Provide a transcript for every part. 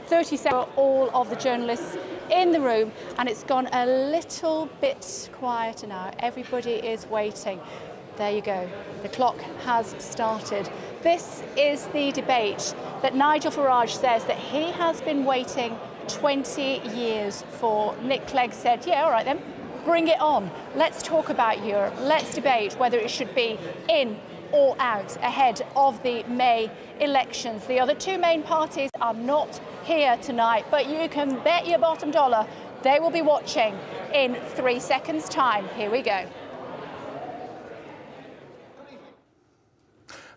37 for all of the journalists in the room, and it's gone a little bit quieter now. Everybody is waiting. There you go. The clock has started. This is the debate that Nigel Farage says that he has been waiting 20 years for. Nick Clegg said, yeah, all right then, bring it on. Let's talk about Europe. Let's debate whether it should be in or out ahead of the May elections. The other two main parties are not here tonight, but you can bet your bottom dollar they will be watching in 3 seconds' time. Here we go.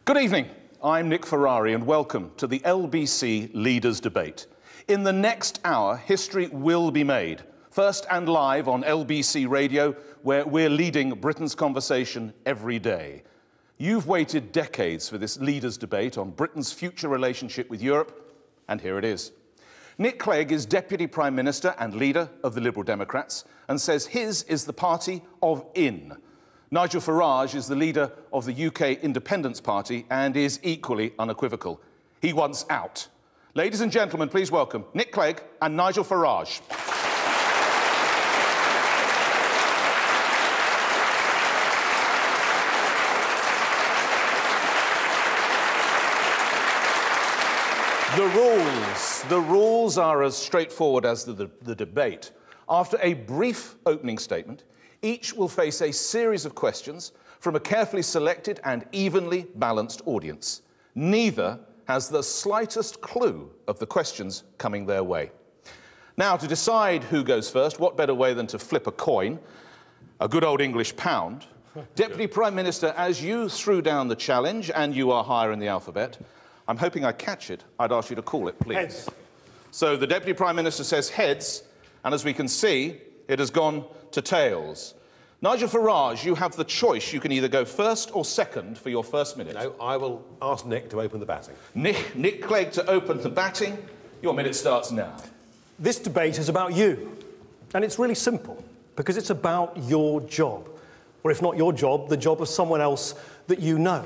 Good evening. I'm Nick Farage, and welcome to the LBC Leaders Debate. In the next hour, history will be made. First and live on LBC Radio, where we're leading Britain's conversation every day. You've waited decades for this leaders' debate on Britain's future relationship with Europe, and here it is. Nick Clegg is Deputy Prime Minister and leader of the Liberal Democrats and says his is the party of in. Nigel Farage is the leader of the UK Independence Party and is equally unequivocal. He wants out. Ladies and gentlemen, please welcome Nick Clegg and Nigel Farage. The rules are as straightforward as the debate. After a brief opening statement, each will face a series of questions from a carefully selected and evenly balanced audience. Neither has the slightest clue of the questions coming their way. Now, to decide who goes first, what better way than to flip a coin, a good old English pound? Deputy Prime Minister, as you threw down the challenge, and you are higher in the alphabet, I'm hoping I catch it. I'd ask you to call it, please. Heads. So the Deputy Prime Minister says heads, and as we can see, it has gone to tails. Nigel Farage, you have the choice. You can either go first or second for your first minute. No, I will ask Nick to open the batting. Nick Clegg to open the batting. Your minute starts now. This debate is about you, and it's really simple, because it's about your job. Or if not your job, the job of someone else that you know.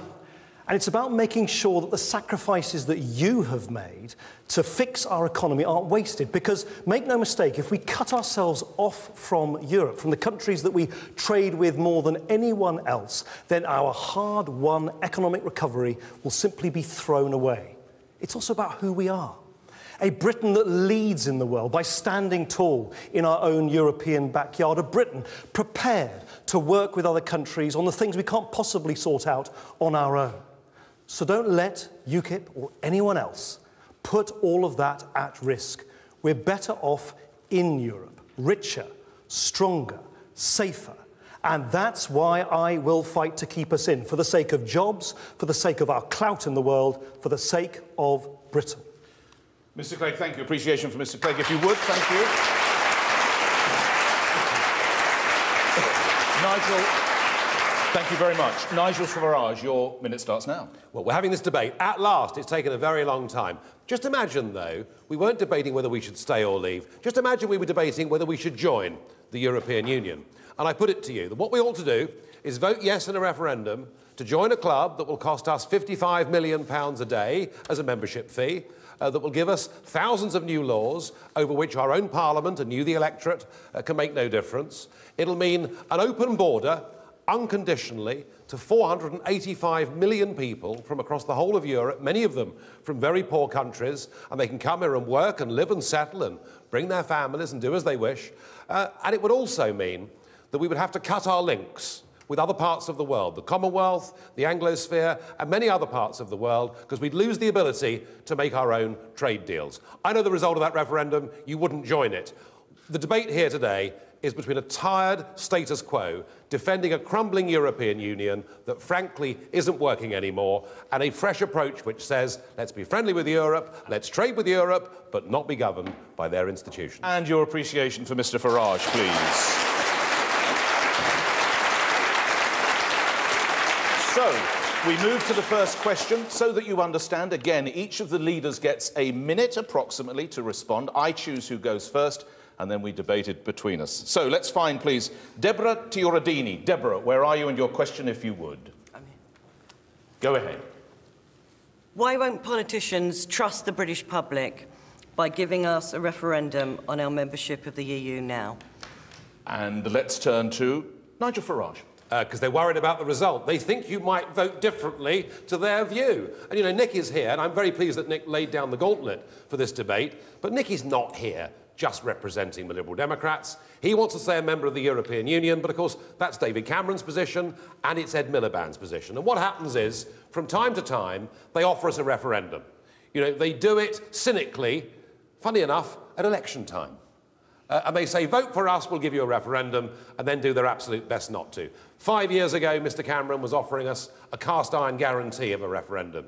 And it's about making sure that the sacrifices that you have made to fix our economy aren't wasted. Because, make no mistake, if we cut ourselves off from Europe, from the countries that we trade with more than anyone else, then our hard-won economic recovery will simply be thrown away. It's also about who we are. A Britain that leads in the world by standing tall in our own European backyard. A Britain prepared to work with other countries on the things we can't possibly sort out on our own. So don't let UKIP or anyone else put all of that at risk. We're better off in Europe, richer, stronger, safer. And that's why I will fight to keep us in, for the sake of jobs, for the sake of our clout in the world, for the sake of Britain. Mr. Clegg, thank you. Appreciation for Mr. Clegg, if you would. Thank you. Nigel, thank you very much. Nigel Farage, your minute starts now. Well, we're having this debate. At last, it's taken a very long time. Just imagine, though, we weren't debating whether we should stay or leave. Just imagine we were debating whether we should join the European Union. And I put it to you that what we ought to do is vote yes in a referendum to join a club that will cost us £55 million a day as a membership fee, that will give us thousands of new laws over which our own parliament and you, the electorate, can make no difference. It'll mean an open border, unconditionally, to 485 million people from across the whole of Europe, many of them from very poor countries, and they can come here and work and live and settle and bring their families and do as they wish. And it would also mean that we would have to cut our links with other parts of the world, the Commonwealth, the Anglosphere, and many other parts of the world, because we'd lose the ability to make our own trade deals. I know the result of that referendum. You wouldn't join it. The debate here today is between a tired status quo, defending a crumbling European Union that frankly isn't working anymore, and a fresh approach which says, let's be friendly with Europe, let's trade with Europe, but not be governed by their institutions. And your appreciation for Mr. Farage, please. So, we move to the first question. So that you understand, again, each of the leaders gets a minute approximately to respond. I choose who goes first, and then we debate it between us. So let's find, please, Deborah Tioradini. Deborah, where are you, and your question, if you would? I'm here. Go ahead. Why won't politicians trust the British public by giving us a referendum on our membership of the EU now? And let's turn to Nigel Farage. Because they're worried about the result. They think you might vote differently to their view. And, you know, Nick is here, and I'm very pleased that Nick laid down the gauntlet for this debate, but Nick is not here just representing the Liberal Democrats. He wants to stay a member of the European Union, but of course that's David Cameron's position and it's Ed Miliband's position. And what happens is, from time to time, they offer us a referendum. You know, they do it cynically, funny enough, at election time. And they say, vote for us, we'll give you a referendum, and then do their absolute best not to. 5 years ago, Mr Cameron was offering us a cast-iron guarantee of a referendum.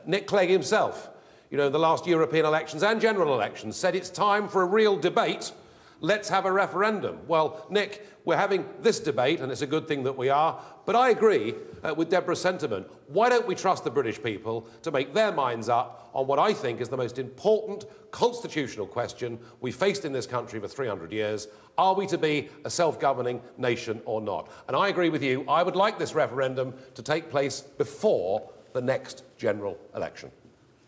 Nick Clegg himself, you know, the last European elections and general elections, said it's time for a real debate. Let's have a referendum. Well, Nick, we're having this debate, and it's a good thing that we are, but I agree with Deborah's sentiment. Why don't we trust the British people to make their minds up on what I think is the most important constitutional question we've faced in this country for 300 years? Are we to be a self-governing nation or not? And I agree with you. I would like this referendum to take place before the next general election.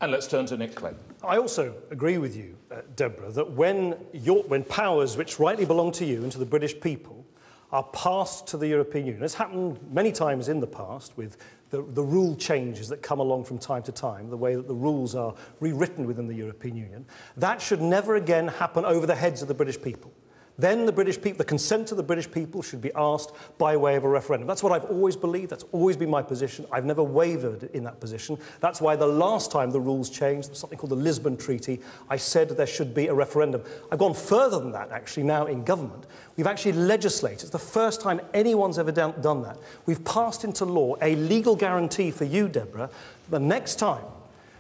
And let's turn to Nick Clegg. I also agree with you, Deborah, that when powers which rightly belong to you and to the British people are passed to the European Union, it's happened many times in the past with the rule changes that come along from time to time, the way that the rules are rewritten within the European Union, that should never again happen over the heads of the British people. Then the British people, the consent of the British people should be asked by way of a referendum. That's what I've always believed. That's always been my position. I've never wavered in that position. That's why the last time the rules changed, something called the Lisbon Treaty, I said there should be a referendum. I've gone further than that, actually, now in government. We've actually legislated. It's the first time anyone's ever done that. We've passed into law a legal guarantee for you, Deborah, the next time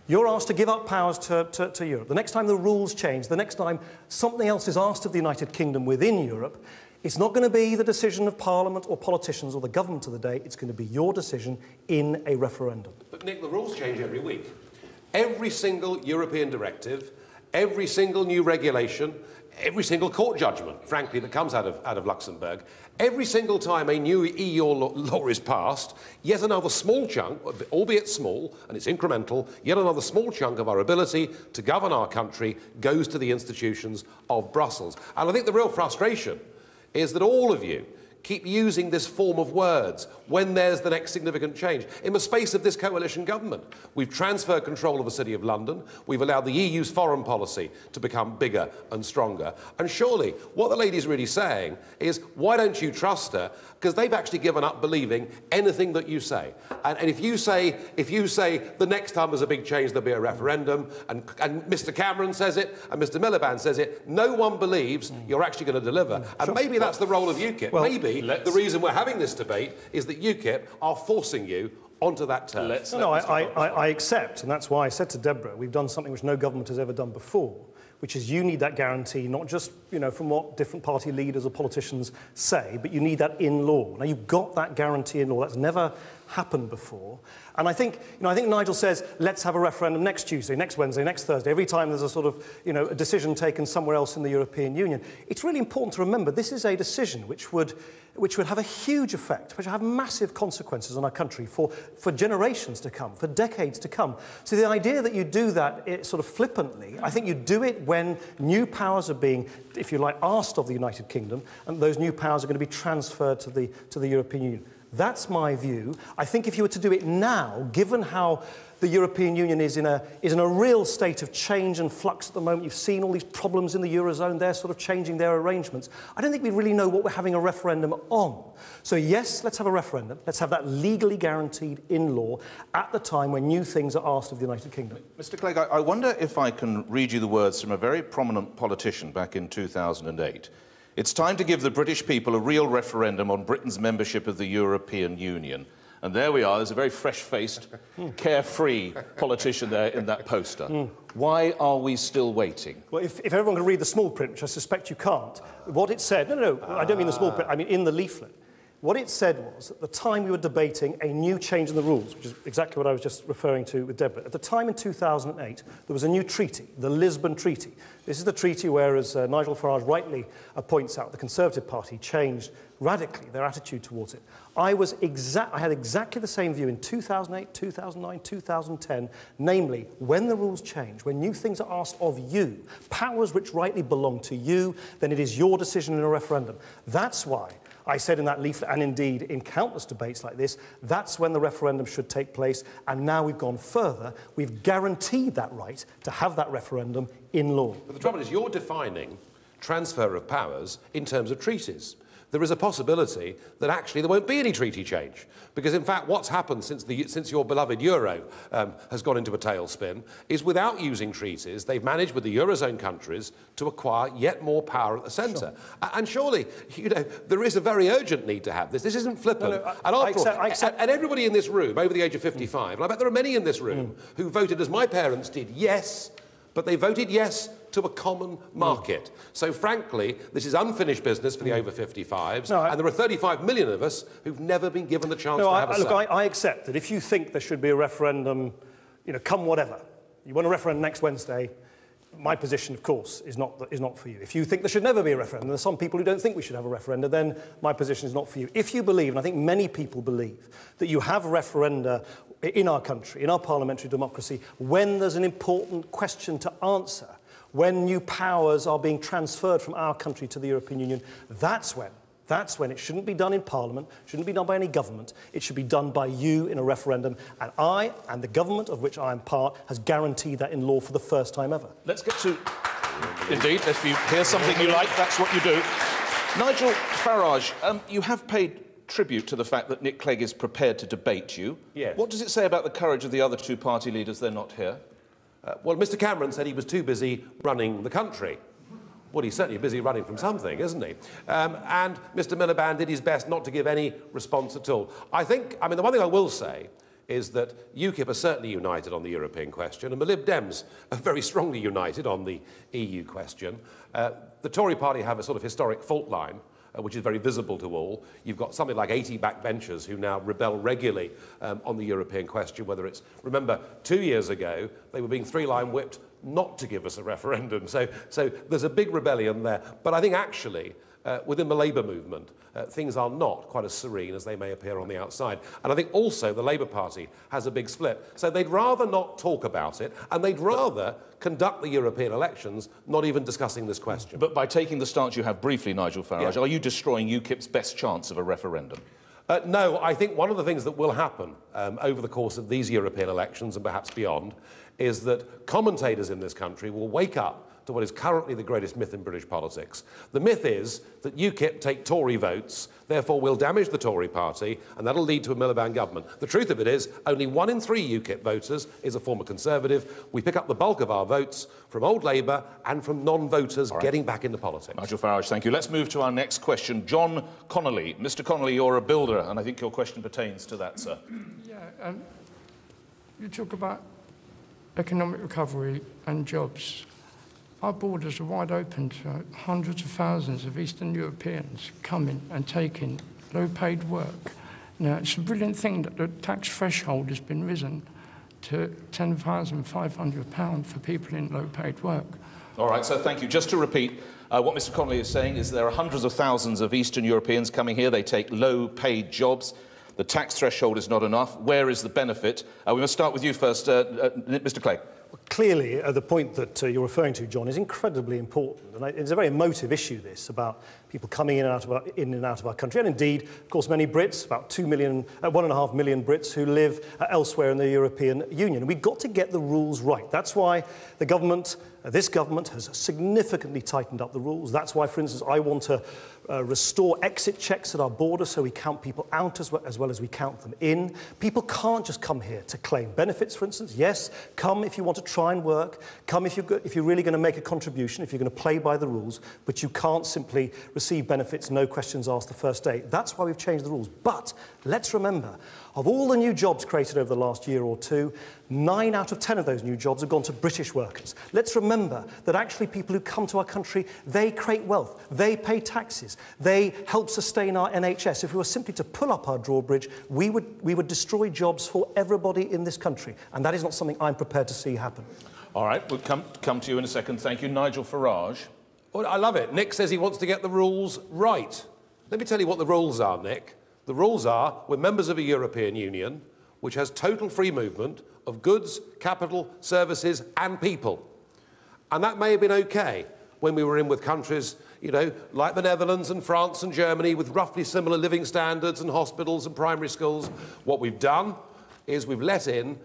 you're asked to give up powers to Europe, the next time the rules change, the next time something else is asked of the United Kingdom within Europe, it's not going to be the decision of Parliament or politicians or the government of the day. It's going to be your decision in a referendum. But, Nick, the rules change every week. Every single European directive, every single new regulation, every single court judgment, frankly, that comes out of Luxembourg, every single time a new EU law is passed, yet another small chunk, albeit small, and it's incremental, yet another small chunk of our ability to govern our country goes to the institutions of Brussels. And I think the real frustration is that all of you keep using this form of words when there's the next significant change. In the space of this coalition government, we've transferred control of the City of London, we've allowed the EU's foreign policy to become bigger and stronger. And surely, what the lady's really saying is, why don't you trust her? Because they've actually given up believing anything that you say. And if you say the next time there's a big change, there'll be a referendum, and Mr Cameron says it, and Mr Miliband says it, no one believes you're actually going to deliver. And maybe that's the role of UKIP. Well, maybe the reason we're having this debate is that UKIP are forcing you onto that turf. I accept, and that's why I said to Deborah, we've done something which no government has ever done before, which is you need that guarantee, not just, you know, from what different party leaders or politicians say, but you need that in law. Now, you've got that guarantee in law. That's never happened before. And I think Nigel says, let's have a referendum next Tuesday, next Wednesday, next Thursday, every time there's a sort of, a decision taken somewhere else in the European Union. It's really important to remember this is a decision which would have a huge effect, which would have massive consequences on our country for generations to come, for decades to come. So the idea that you do that sort of flippantly, I think you do it when new powers are being, if you like, asked of the United Kingdom, and those new powers are going to be transferred to the European Union. That's my view. I think if you were to do it now, given how the European Union is in a real state of change and flux at the moment, you've seen all these problems in the Eurozone, they're sort of changing their arrangements. I don't think we really know what we're having a referendum on. So yes, let's have a referendum. Let's have that legally guaranteed in law at the time when new things are asked of the United Kingdom. Mr Clegg, I wonder if I can read you the words from a very prominent politician back in 2008. It's time to give the British people a real referendum on Britain's membership of the European Union. And there we are, there's a very fresh-faced, carefree politician there in that poster. Why are we still waiting? Well, if everyone can read the small print, which I suspect you can't, what it said, no, I don't mean the small print, I mean in the leaflet, What it said was, at the time we were debating a new change in the rules, which is exactly what I was just referring to with Deborah. At the time in 2008, there was a new treaty, the Lisbon Treaty. This is the treaty where, as Nigel Farage rightly points out, the Conservative Party changed radically their attitude towards it. I had exactly the same view in 2008, 2009, 2010, namely, when the rules change, when new things are asked of you, powers which rightly belong to you, then it is your decision in a referendum. That's why I said in that leaflet, and indeed in countless debates like this, that's when the referendum should take place, and now we've gone further. We've guaranteed that right to have that referendum in law. But the trouble is, you're defining transfer of powers in terms of treaties. There is a possibility that actually there won't be any treaty change. Because, in fact, what's happened since your beloved euro has gone into a tailspin is, without using treaties, they've managed with the Eurozone countries to acquire yet more power at the centre. Sure. And surely, you know, there is a very urgent need to have this. This isn't flippant. And everybody in this room, over the age of 55, and I bet there are many in this room who voted as my parents did, yes, but they voted yes to a common market. So, frankly, this is unfinished business for the over 55s, and there are 35 million of us who've never been given the chance to have a say. Look, I accept that if you think there should be a referendum, you know, come whatever, you want a referendum next Wednesday, my position, of course, is not for you. If you think there should never be a referendum, there are some people who don't think we should have a referendum, then my position is not for you. If you believe, and I think many people believe, that you have referenda in our country, in our parliamentary democracy, when there's an important question to answer, when new powers are being transferred from our country to the European Union, that's when it shouldn't be done in Parliament, shouldn't be done by any government, it should be done by you in a referendum, and I, and the government of which I am part, has guaranteed that in law for the first time ever. Let's get to... Indeed, if you hear something you like, that's what you do. Nigel Farage, you have paid tribute to the fact that Nick Clegg is prepared to debate you. Yes. What does it say about the courage of the other two party leaders? They're not here. Well, Mr Cameron said he was too busy running the country. Well, he's certainly busy running from something, isn't he? And Mr Miliband did his best not to give any response at all. I mean, the one thing I will say is that UKIP are certainly united on the European question, and the Lib Dems are very strongly united on the EU question. The Tory party have a sort of historic fault line, which is very visible to all. You've got something like 80 backbenchers who now rebel regularly on the European question, whether it's... Remember, 2 years ago, they were being three-line whipped not to give us a referendum. So there's a big rebellion there. But I think actually, within the Labour movement, things are not quite as serene as they may appear on the outside. And I think also the Labour Party has a big split. So they'd rather not talk about it, and they'd rather conduct the European elections, not even discussing this question. But by taking the stance you have briefly, Nigel Farage, are you destroying UKIP's best chance of a referendum? No, I think one of the things that will happen over the course of these European elections and perhaps beyond is that commentators in this country will wake up to what is currently the greatest myth in British politics. The myth is that UKIP take Tory votes, therefore will damage the Tory party, and that'll lead to a Miliband government. The truth of it is, only 1 in 3 UKIP voters is a former Conservative. We pick up the bulk of our votes from old Labour and from non-voters getting back into politics. Nigel Farage, thank you. Let's move to our next question. John Connolly. Mr Connolly, you're a builder, and I think your question pertains to that, sir. Yeah, you talk about economic recovery and jobs. Our borders are wide open to hundreds of thousands of Eastern Europeans coming and taking low-paid work. Now, it's a brilliant thing that the tax threshold has been risen to £10,500 for people in low-paid work. All right, so thank you. Just to repeat, what Mr Connolly is saying is there are hundreds of thousands of Eastern Europeans coming here. They take low-paid jobs. The tax threshold is not enough. Where is the benefit? We must start with you first, Mr Clegg. Clearly, the point that you're referring to, John, is incredibly important. And it's a very emotive issue, this, about people coming in and out of our country. And indeed, of course, many Brits, about 1.5 million Brits who live elsewhere in the European Union. We've got to get the rules right. That's why the government, this government, has significantly tightened up the rules. That's why, for instance, I want to restore exit checks at our border so we count people out as well as we count them in. People can't just come here to claim benefits, for instance. Yes, come if you want to try and work. Come if you're really going to make a contribution, if you're going to play by the rules, but you can't simply receive benefits, no questions asked the first day. That's why we've changed the rules. But let's remember, Of all the new jobs created over the last year or two, 9 out of 10 of those new jobs have gone to British workers. Let's remember that actually people who come to our country, they create wealth, they pay taxes, they help sustain our NHS. If we were simply to pull up our drawbridge, we would destroy jobs for everybody in this country, and that is not something I'm prepared to see happen. All right, we'll come to you in a second. Thank you. Nigel Farage. Well, I love it. Nick says he wants to get the rules right. Let me tell you what the rules are, Nick. The rules are we're members of a European Union which has total free movement of goods, capital, services and people. And that may have been okay when we were in with countries, you know, like the Netherlands and France and Germany with roughly similar living standards and hospitals and primary schools. What we've done is we've let in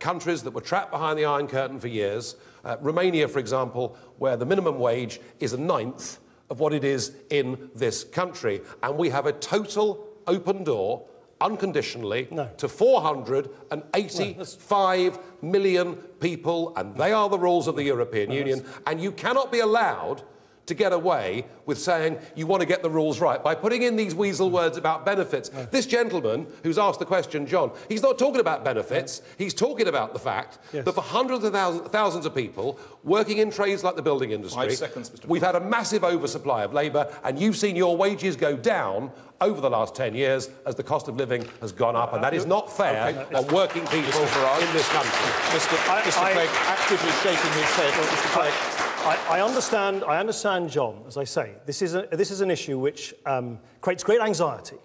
countries that were trapped behind the Iron Curtain for years. Romania, for example, where the minimum wage is 1/9 of what it is in this country. And we have a total open door, unconditionally, to 485 million people, and they are the rules of the European Union, and you cannot be allowed to get away with saying you want to get the rules right by putting in these weasel words about benefits. This gentleman who's asked the question, John, he's not talking about benefits, he's talking about the fact that for hundreds of thousands of people working in trades like the building industry, 5 seconds, Mr. we've had a massive oversupply of labour, and you've seen your wages go down over the last 10 years as the cost of living has gone up, and that is not fair on working people in this country. Mr. Clegg actively shaking his head. Mr. Clegg. I understand, John, as I say. This is an issue which creates great anxiety.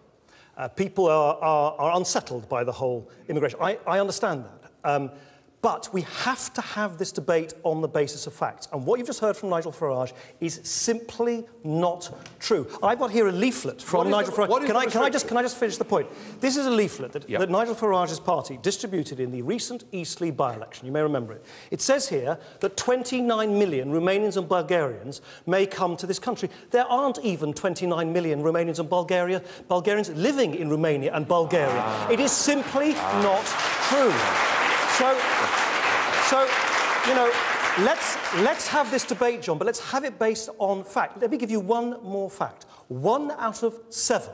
People are unsettled by the whole immigration. I understand that. But we have to have this debate on the basis of facts. And what you've just heard from Nigel Farage is simply not true. I've got here a leaflet from Nigel Farage. Can I just finish the point? This is a leaflet that Nigel Farage's party distributed in the recent Eastleigh by-election. You may remember it. It says here that 29 million Romanians and Bulgarians may come to this country. There aren't even 29 million Romanians and Bulgarians living in Romania and Bulgaria. It is simply not true. So, you know, let's have this debate, John, but let's have it based on fact. Let me give you one more fact. 1 out of 7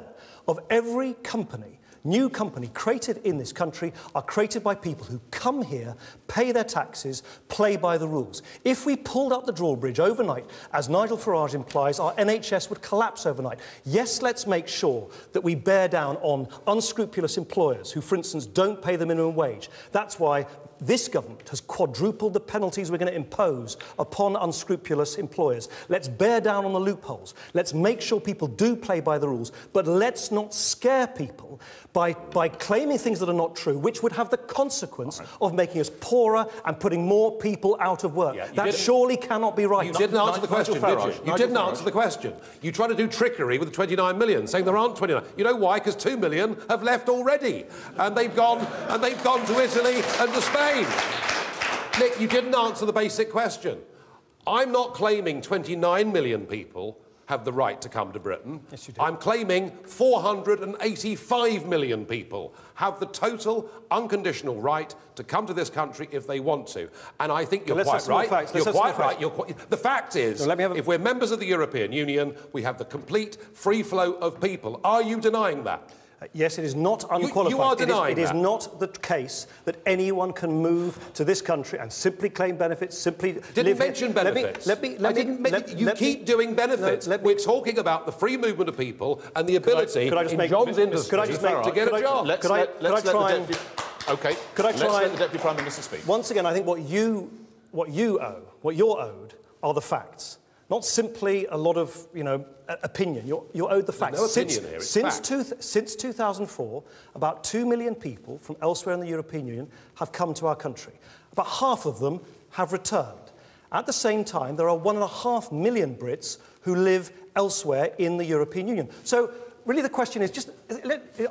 of every company, new company created in this country are created by people who come here, pay their taxes, play by the rules. If we pulled up the drawbridge overnight, as Nigel Farage implies, our NHS would collapse overnight. Yes, let's make sure that we bear down on unscrupulous employers who, for instance, don't pay the minimum wage. That's why this government has quadrupled the penalties we're going to impose upon unscrupulous employers. Let's bear down on the loopholes. Let's make sure people do play by the rules. But let's not scare people by claiming things that are not true, which would have the consequence of making us poorer and putting more people out of work. That surely cannot be right. You didn't answer the question, did you? You didn't answer the question. You tried to do trickery with the 29 million, saying there aren't 29. You know why? Because 2 million have left already, and they've gone to Italy and to Spain. Nick, you didn't answer the basic question. I'm not claiming 29 million people have the right to come to Britain. Yes, you do. I'm claiming 485 million people have the total unconditional right to come to this country if they want to. And I think you're quite right. You're quite right. The fact is, if we're members of the European Union, we have the complete free flow of people. Are you denying that? Yes, it is not unqualified. You are denying it is not the case that anyone can move to this country and simply claim benefits, simply Didn't mention benefits. You keep doing benefits. We're talking about the free movement of people and the ability in John's industry to get a job. Let's let the Deputy Prime Minister speak. Once again, I think what you're owed are the facts. Not simply a lot of, opinion. You're owed the facts. There's no opinion here, it's fact. Since 2004, about 2 million people from elsewhere in the European Union have come to our country. About half of them have returned. At the same time, there are 1.5 million Brits who live elsewhere in the European Union. So, really the question is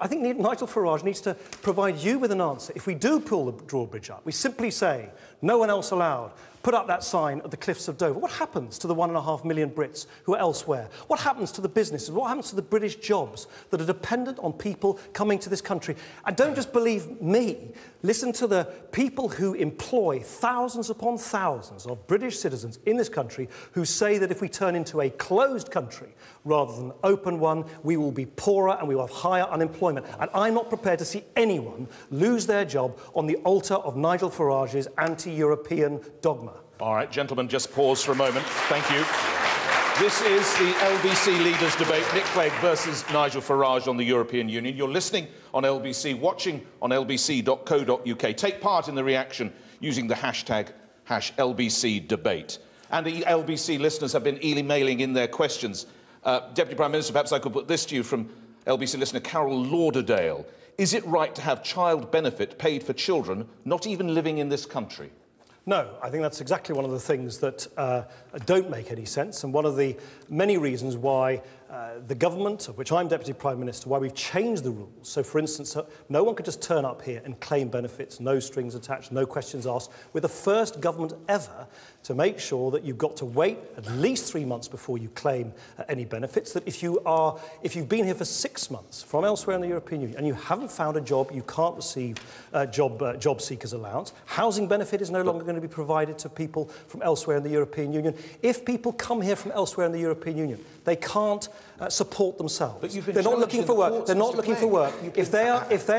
I think Nigel Farage needs to provide you with an answer. If we do pull the drawbridge up, we simply say, no one else allowed, put up that sign at the cliffs of Dover. What happens to the 1.5 million Brits who are elsewhere? What happens to the businesses? What happens to the British jobs that are dependent on people coming to this country? And don't just believe me. Listen to the people who employ thousands upon thousands of British citizens in this country who say that if we turn into a closed country rather than an open one, we will be poorer and we will have higher unemployment. And I'm not prepared to see anyone lose their job on the altar of Nigel Farage's anti-European dogma. All right, gentlemen, just pause for a moment. Thank you. This is the LBC Leaders Debate, Nick Clegg versus Nigel Farage on the European Union. You're listening on LBC, watching on lbc.co.uk. Take part in the reaction using the hashtag #LBCdebate. And the LBC listeners have been emailing in their questions. Deputy Prime Minister, perhaps I could put this to you from LBC listener Carol Lauderdale. Is it right to have child benefit paid for children not even living in this country? No, I think that's exactly one of the things that don't make any sense, and one of the many reasons why the government, of which I'm Deputy Prime Minister, why we've changed the rules. So, for instance, no one could just turn up here and claim benefits, no strings attached, no questions asked. We're the first government ever to make sure that you've got to wait at least 3 months before you claim any benefits, that if you've been here for 6 months from elsewhere in the European Union and you haven't found a job, you can't receive job seekers allowance. Housing benefit is no longer going to be provided to people from elsewhere in the European Union. If people come here from elsewhere in the European Union, they can't support themselves. They're not looking for work. They're not looking for work. If they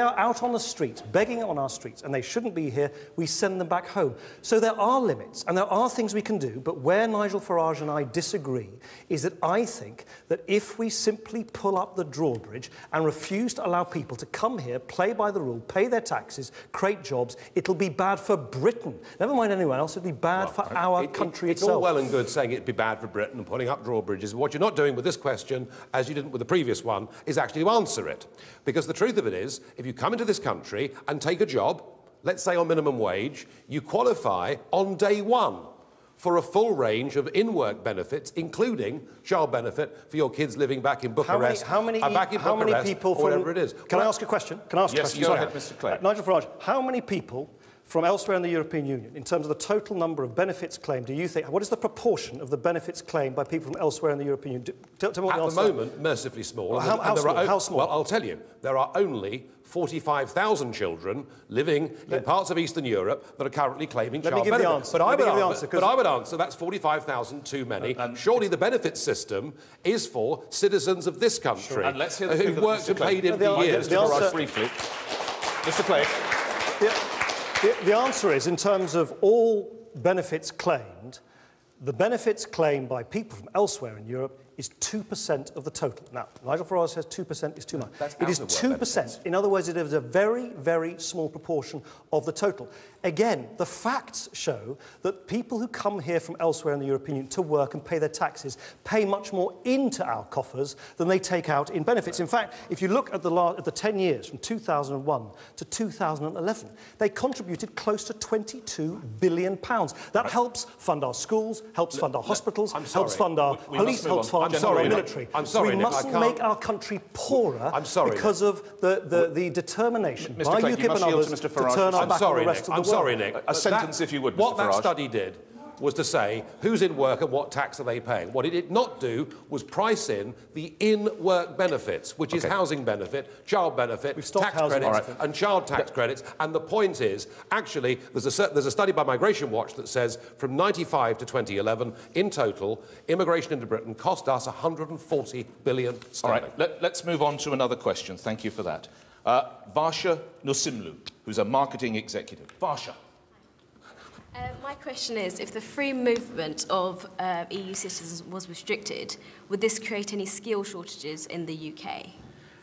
are out on the streets, begging on our streets, and they shouldn't be here, we send them back home. So there are limits, and there are things we can do, but where Nigel Farage and I disagree is that I think that if we simply pull up the drawbridge and refuse to allow people to come here, play by the rule, pay their taxes, create jobs, it'll be bad for Britain. Never mind anyone else, it'll be bad for our country itself. It's all well and good saying it'd be bad for Britain and putting up drawbridges. What you're not doing with this question, as you didn't with the previous one, is actually to answer it. Because the truth of it is, if you come into this country and take a job, let's say on minimum wage, you qualify on day one for a full range of in-work benefits, including child benefit for your kids living back in Bucharest, how many people from, whatever it is. Can I ask a question? Yes, go ahead, Mr. Clegg. Nigel Farage, how many people from elsewhere in the European Union, in terms of the total number of benefits claimed, do you think, what is the proportion of the benefits claimed by people from elsewhere in the European Union? Tell me what At the moment, mercifully small. Well, how small? Well, I'll tell you, there are only 45,000 children living in parts of Eastern Europe that are currently claiming child benefit. But I would answer that's 45,000 too many. Surely the benefit system is for citizens of this country. Sure. And let's hear the who've worked and paid in for years. Briefly. Mr. Clegg. The answer is, in terms of all benefits claimed, the benefits claimed by people from elsewhere in Europe is 2% of the total. Now, Nigel Farage says 2% is too much. It is 2%. In other words, it is a very, very small proportion of the total. Again, the facts show that people who come here from elsewhere in the European Union to work and pay their taxes pay much more into our coffers than they take out in benefits. In fact, if you look at the 10 years from 2001 to 2011, they contributed close to £22 billion. That helps fund our schools, helps fund our hospitals, helps fund our police, helps fund our military. We mustn't make our country poorer because of the determination by UKIP and others to turn our back on the rest of the world. I'm sorry, Nick. A sentence, if you would, Mr. What Farage. that study did was to say who's in work and what tax are they paying. What it did not do was price in the in-work benefits, which is housing benefit, child benefit, tax credits, and child tax credits. And the point is, actually, there's a study by Migration Watch that says from 95 to 2011, in total, immigration into Britain cost us 140 billion sterling. All right, let's move on to another question. Thank you for that. Varsha Nusimlu, who's a marketing executive. Varsha. My question is, if the free movement of EU citizens was restricted, would this create any skill shortages in the UK?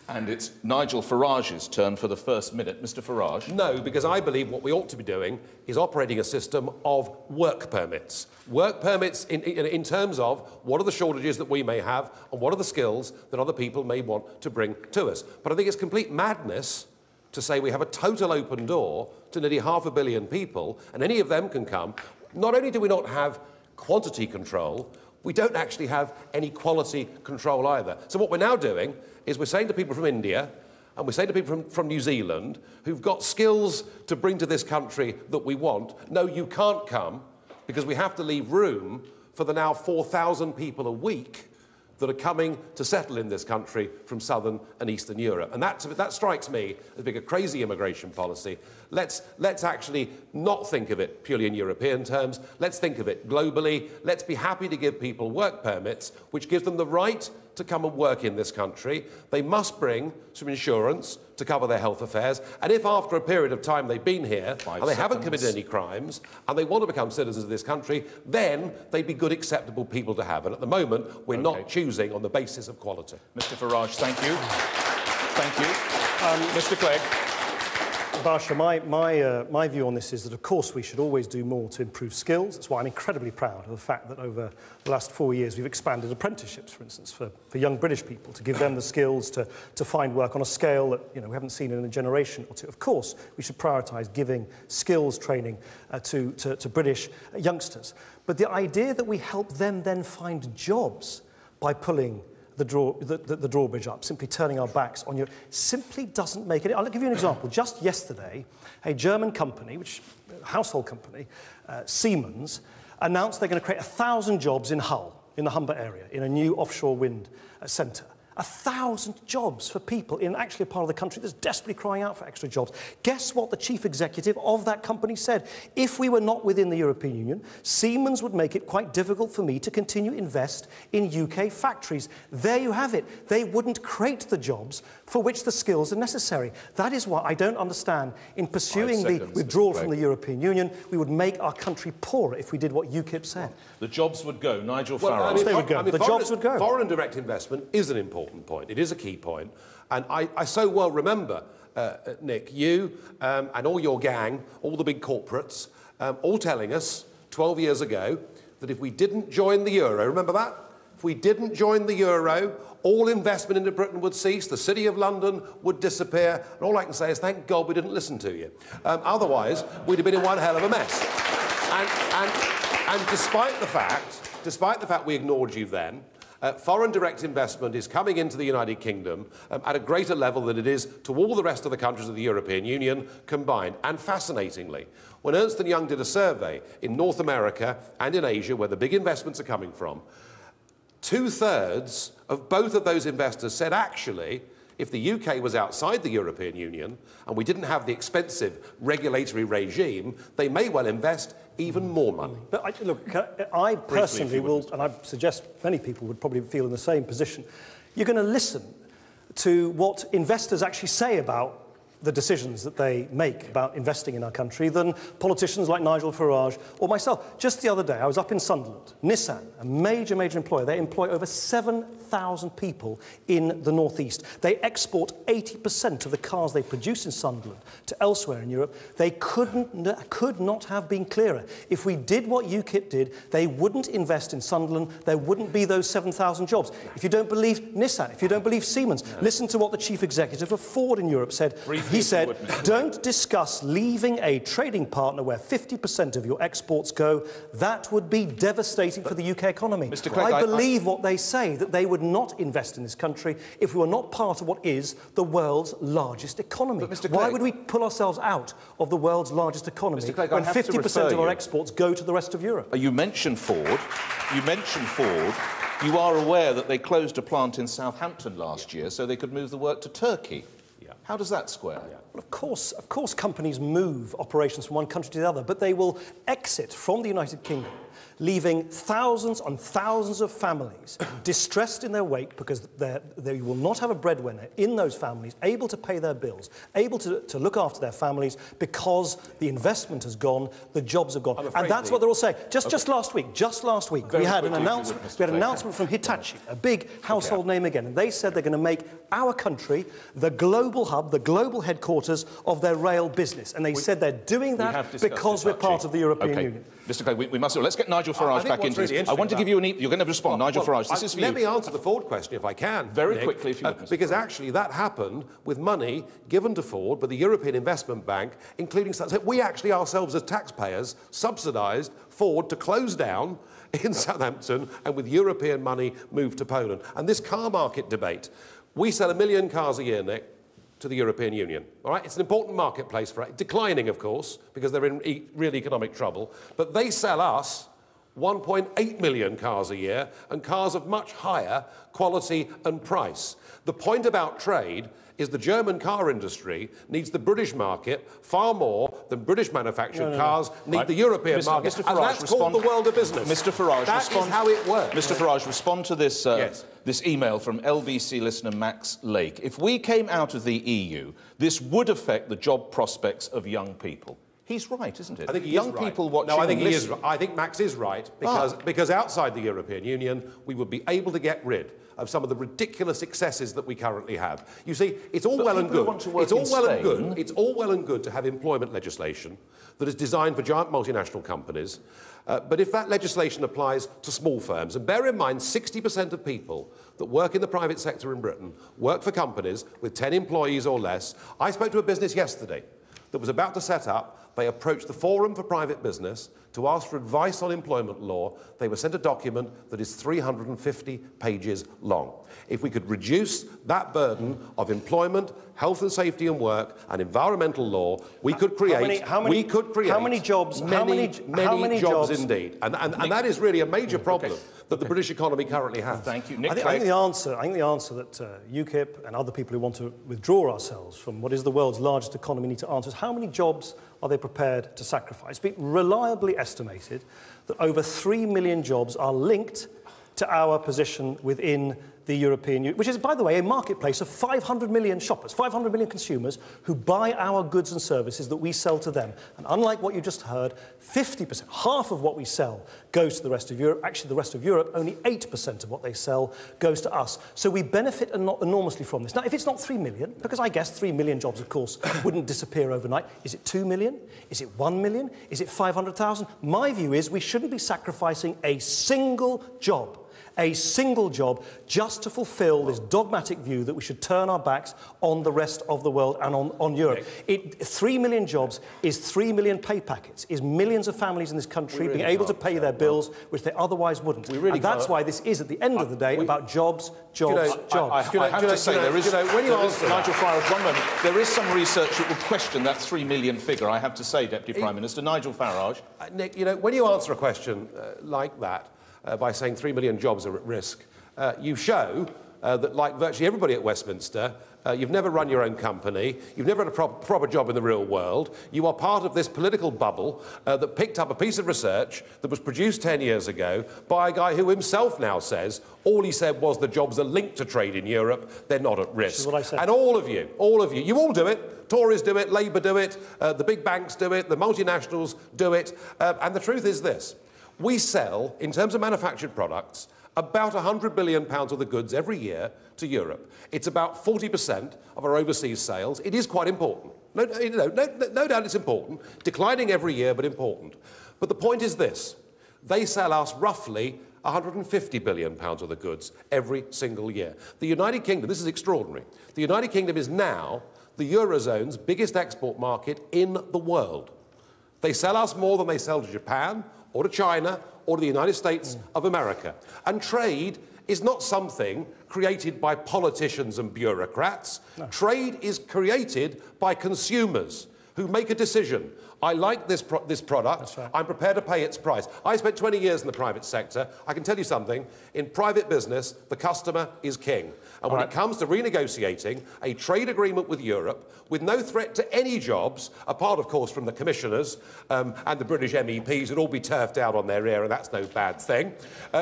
And it's Nigel Farage's turn for the first minute. Mr. Farage. No, because I believe what we ought to be doing is operating a system of work permits. Work permits in terms of what are the shortages that we may have and what are the skills that other people may want to bring to us. But I think it's complete madness to say we have a total open door to nearly 500 million people, and any of them can come. Not only do we not have quantity control, we don't actually have any quality control either. So what we're now doing is we're saying to people from India, and we're saying to people from New Zealand, who've got skills to bring to this country that we want, no, you can't come, because we have to leave room for the now 4,000 people a week that are coming to settle in this country from southern and eastern Europe. And that strikes me as being a crazy immigration policy. Let's actually not think of it purely in European terms. Let's think of it globally. Let's be happy to give people work permits, which gives them the right to come and work in this country, they must bring some insurance to cover their health affairs. And if after a period of time they've been here and they haven't committed any crimes and they want to become citizens of this country, then they'd be good, acceptable people to have. And at the moment, we're not choosing on the basis of quality. Mr Farage, thank you. Thank you. Mr Clegg. Barsha, my view on this is that, of course, we should always do more to improve skills. That's why I'm incredibly proud of the fact that over the last 4 years we've expanded apprenticeships, for instance, for young British people, to give them the skills to find work on a scale that we haven't seen in a generation or two. Of course, we should prioritise giving skills training to British youngsters. But the idea that we help them then find jobs by pulling the drawbridge up, simply turning our backs on you, simply doesn't make it. I'll give you an example. Just yesterday, a German company, a household company, Siemens, announced they're going to create 1,000 jobs in Hull, in the Humber area, in a new offshore wind centre. 1,000 jobs for people in actually a part of the country that's desperately crying out for extra jobs. Guess what the chief executive of that company said? If we were not within the European Union, Siemens would make it quite difficult for me to continue to invest in UK factories. There you have it. They wouldn't create the jobs for which the skills are necessary. That is why I don't understand, in pursuing the withdrawal from the European Union, we would make our country poorer if we did what UKIP said. The jobs would go. Nigel Farage. Well, I mean, they would go. The jobs would go. Foreign direct investment is an important point. It is a key point. And I so well remember, Nick, you and all your gang, all the big corporates, all telling us 12 years ago that if we didn't join the euro, remember that? If we didn't join the euro, all investment into Britain would cease, the City of London would disappear, and all I can say is thank God we didn't listen to you. Otherwise, we'd have been in one hell of a mess. And despite the fact we ignored you then, foreign direct investment is coming into the United Kingdom at a greater level than it is to all the rest of the countries of the European Union combined. And fascinatingly, when Ernst & Young did a survey in North America and in Asia, where the big investments are coming from, 2/3 of both of those investors said, actually, if the UK was outside the European Union and we didn't have the expensive regulatory regime, they may well invest even more money. But I personally will, and I suggest many people would probably feel in the same position, you're going to listen to what investors actually say about the decisions that they make about investing in our country than politicians like Nigel Farage or myself. Just the other day, I was up in Sunderland. Nissan, a major employer, they employ over 7,000 people in the northeast. They export 80% of the cars they produce in Sunderland to elsewhere in Europe. They could not have been clearer. If we did what UKIP did, they wouldn't invest in Sunderland. There wouldn't be those 7,000 jobs. If you don't believe Nissan, if you don't believe Siemens, listen to what the chief executive of Ford in Europe said. He said, don't discuss leaving a trading partner where 50% of your exports go. That would be devastating for the UK economy. Mr. Clegg, I believe what they say, that they would not invest in this country if we were not part of what is the world's largest economy. Why would we pull ourselves out of the world's largest economy when 50% of our exports go to the rest of Europe? You mentioned Ford. You are aware that they closed a plant in Southampton last year so they could move the work to Turkey. How does that square? Well, of course companies move operations from one country to the other, but they will exit from the United Kingdom, leaving thousands and thousands of families distressed in their wake because they will not have a breadwinner in those families, able to pay their bills, able to look after their families because the investment has gone, the jobs have gone. And that's what they're all saying. Just last week, we had an announcement from Hitachi, a big household name again, and they said they're going to make our country the global hub, the global headquarters of their rail business. And they said they're doing that because we're part of the European Union. Mr. Clegg, we must. Let's get Nigel Farage back into this. I want to give you you're going to respond. Nigel Farage, this is for you. Let me answer the Ford question if I can. Very Nick, quickly, if you would. Because actually that happened with money given to Ford by the European Investment Bank, including such that we actually ourselves as taxpayers subsidised Ford to close down in Southampton and with European money moved to Poland. And this car market debate, we sell 1 million cars a year, Nick, to the European Union. All right? It's an important marketplace for it. Declining, of course, because they're in real economic trouble. But they sell us 1.8 million cars a year, and cars of much higher quality and price. The point about trade is the German car industry needs the British market far more than British manufactured cars need the European market. Mr. Farage, and that's called the world of business. Mr. Farage, that is how it works. Mr. Farage, respond to this, this email from LBC listener Max Lake. If we came out of the EU, this would affect the job prospects of young people. He's right, isn't it? I think he young is right. people watching. No, I think he is right. I think Max is right because outside the European Union, we would be able to get rid of some of the ridiculous excesses that we currently have. You see, it's all well and good. It's all well and good to have employment legislation that is designed for giant multinational companies. But if that legislation applies to small firms, and bear in mind 60% of people that work in the private sector in Britain work for companies with 10 employees or less. I spoke to a business yesterday that was about to set up. They approached the Forum for Private Business to ask for advice on employment law. They were sent a document that is 350 pages long. If we could reduce that burden of employment, health and safety and work, and environmental law, we could create how many jobs? Many jobs indeed. And that is really a major problem that the British economy currently has. Thank you. Nick Clegg. I think the answer that UKIP and other people who want to withdraw ourselves from what is the world's largest economy need to answer is how many jobs are they prepared to sacrifice? It's been reliably estimated that over 3 million jobs are linked to our position within the European Union, which is, by the way, a marketplace of 500 million shoppers, 500 million consumers who buy our goods and services that we sell to them. And unlike what you just heard, 50%, half of what we sell goes to the rest of Europe. Actually, the rest of Europe, only 8% of what they sell goes to us. So we benefit enormously from this. Now, if it's not 3 million, because I guess 3 million jobs, of course, wouldn't disappear overnight, is it 2 million? Is it 1 million? Is it 500,000? My view is we shouldn't be sacrificing a single job just to fulfil this dogmatic view that we should turn our backs on the rest of the world and on Europe. 3 million jobs is 3 million pay packets, is millions of families in this country being able to pay their bills, which they otherwise wouldn't. And that's why this is, at the end of the day, about jobs. I have to say, Nigel Farage, 1 moment, there is some research that will question that 3 million figure, I have to say, Deputy Prime Minister. Nigel Farage. Nick, when you answer a question like that, by saying 3 million jobs are at risk, you show that, like virtually everybody at Westminster, you've never run your own company, you've never had a proper job in the real world, you are part of this political bubble that picked up a piece of research that was produced 10 years ago by a guy who himself now says all he said was the jobs are linked to trade in Europe, they're not at risk. This is what I said. And all of you, you all do it. Tories do it, Labour do it, the big banks do it, the multinationals do it, and the truth is this. We sell, in terms of manufactured products, about £100 billion worth of goods every year to Europe. It's about 40% of our overseas sales. It is quite important. No doubt it's important. Declining every year, but important. But the point is this. They sell us roughly £150 billion worth of goods every single year. The United Kingdom, this is extraordinary, the United Kingdom is now the Eurozone's biggest export market in the world. They sell us more than they sell to Japan, or to China, or to the United States of America. And trade is not something created by politicians and bureaucrats. No. Trade is created by consumers who make a decision. I like this product, right. I'm prepared to pay its price. I spent 20 years in the private sector. I can tell you something, in private business, the customer is king. And when it comes to renegotiating a trade agreement with Europe, with no threat to any jobs, apart, of course, from the commissioners and the British MEPs who'd all be turfed out on their ear, and that's no bad thing.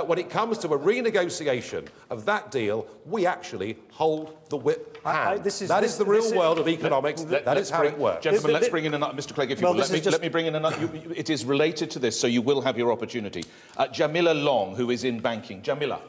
When it comes to a renegotiation of that deal, we actually hold the whip hand. That is the real world of economics. That is how it works. Gentlemen, let's bring in another. Mr. Clegg, if you will, let me bring in another. It is related to this, so you will have your opportunity. Jamila Long, who is in banking. Jamila.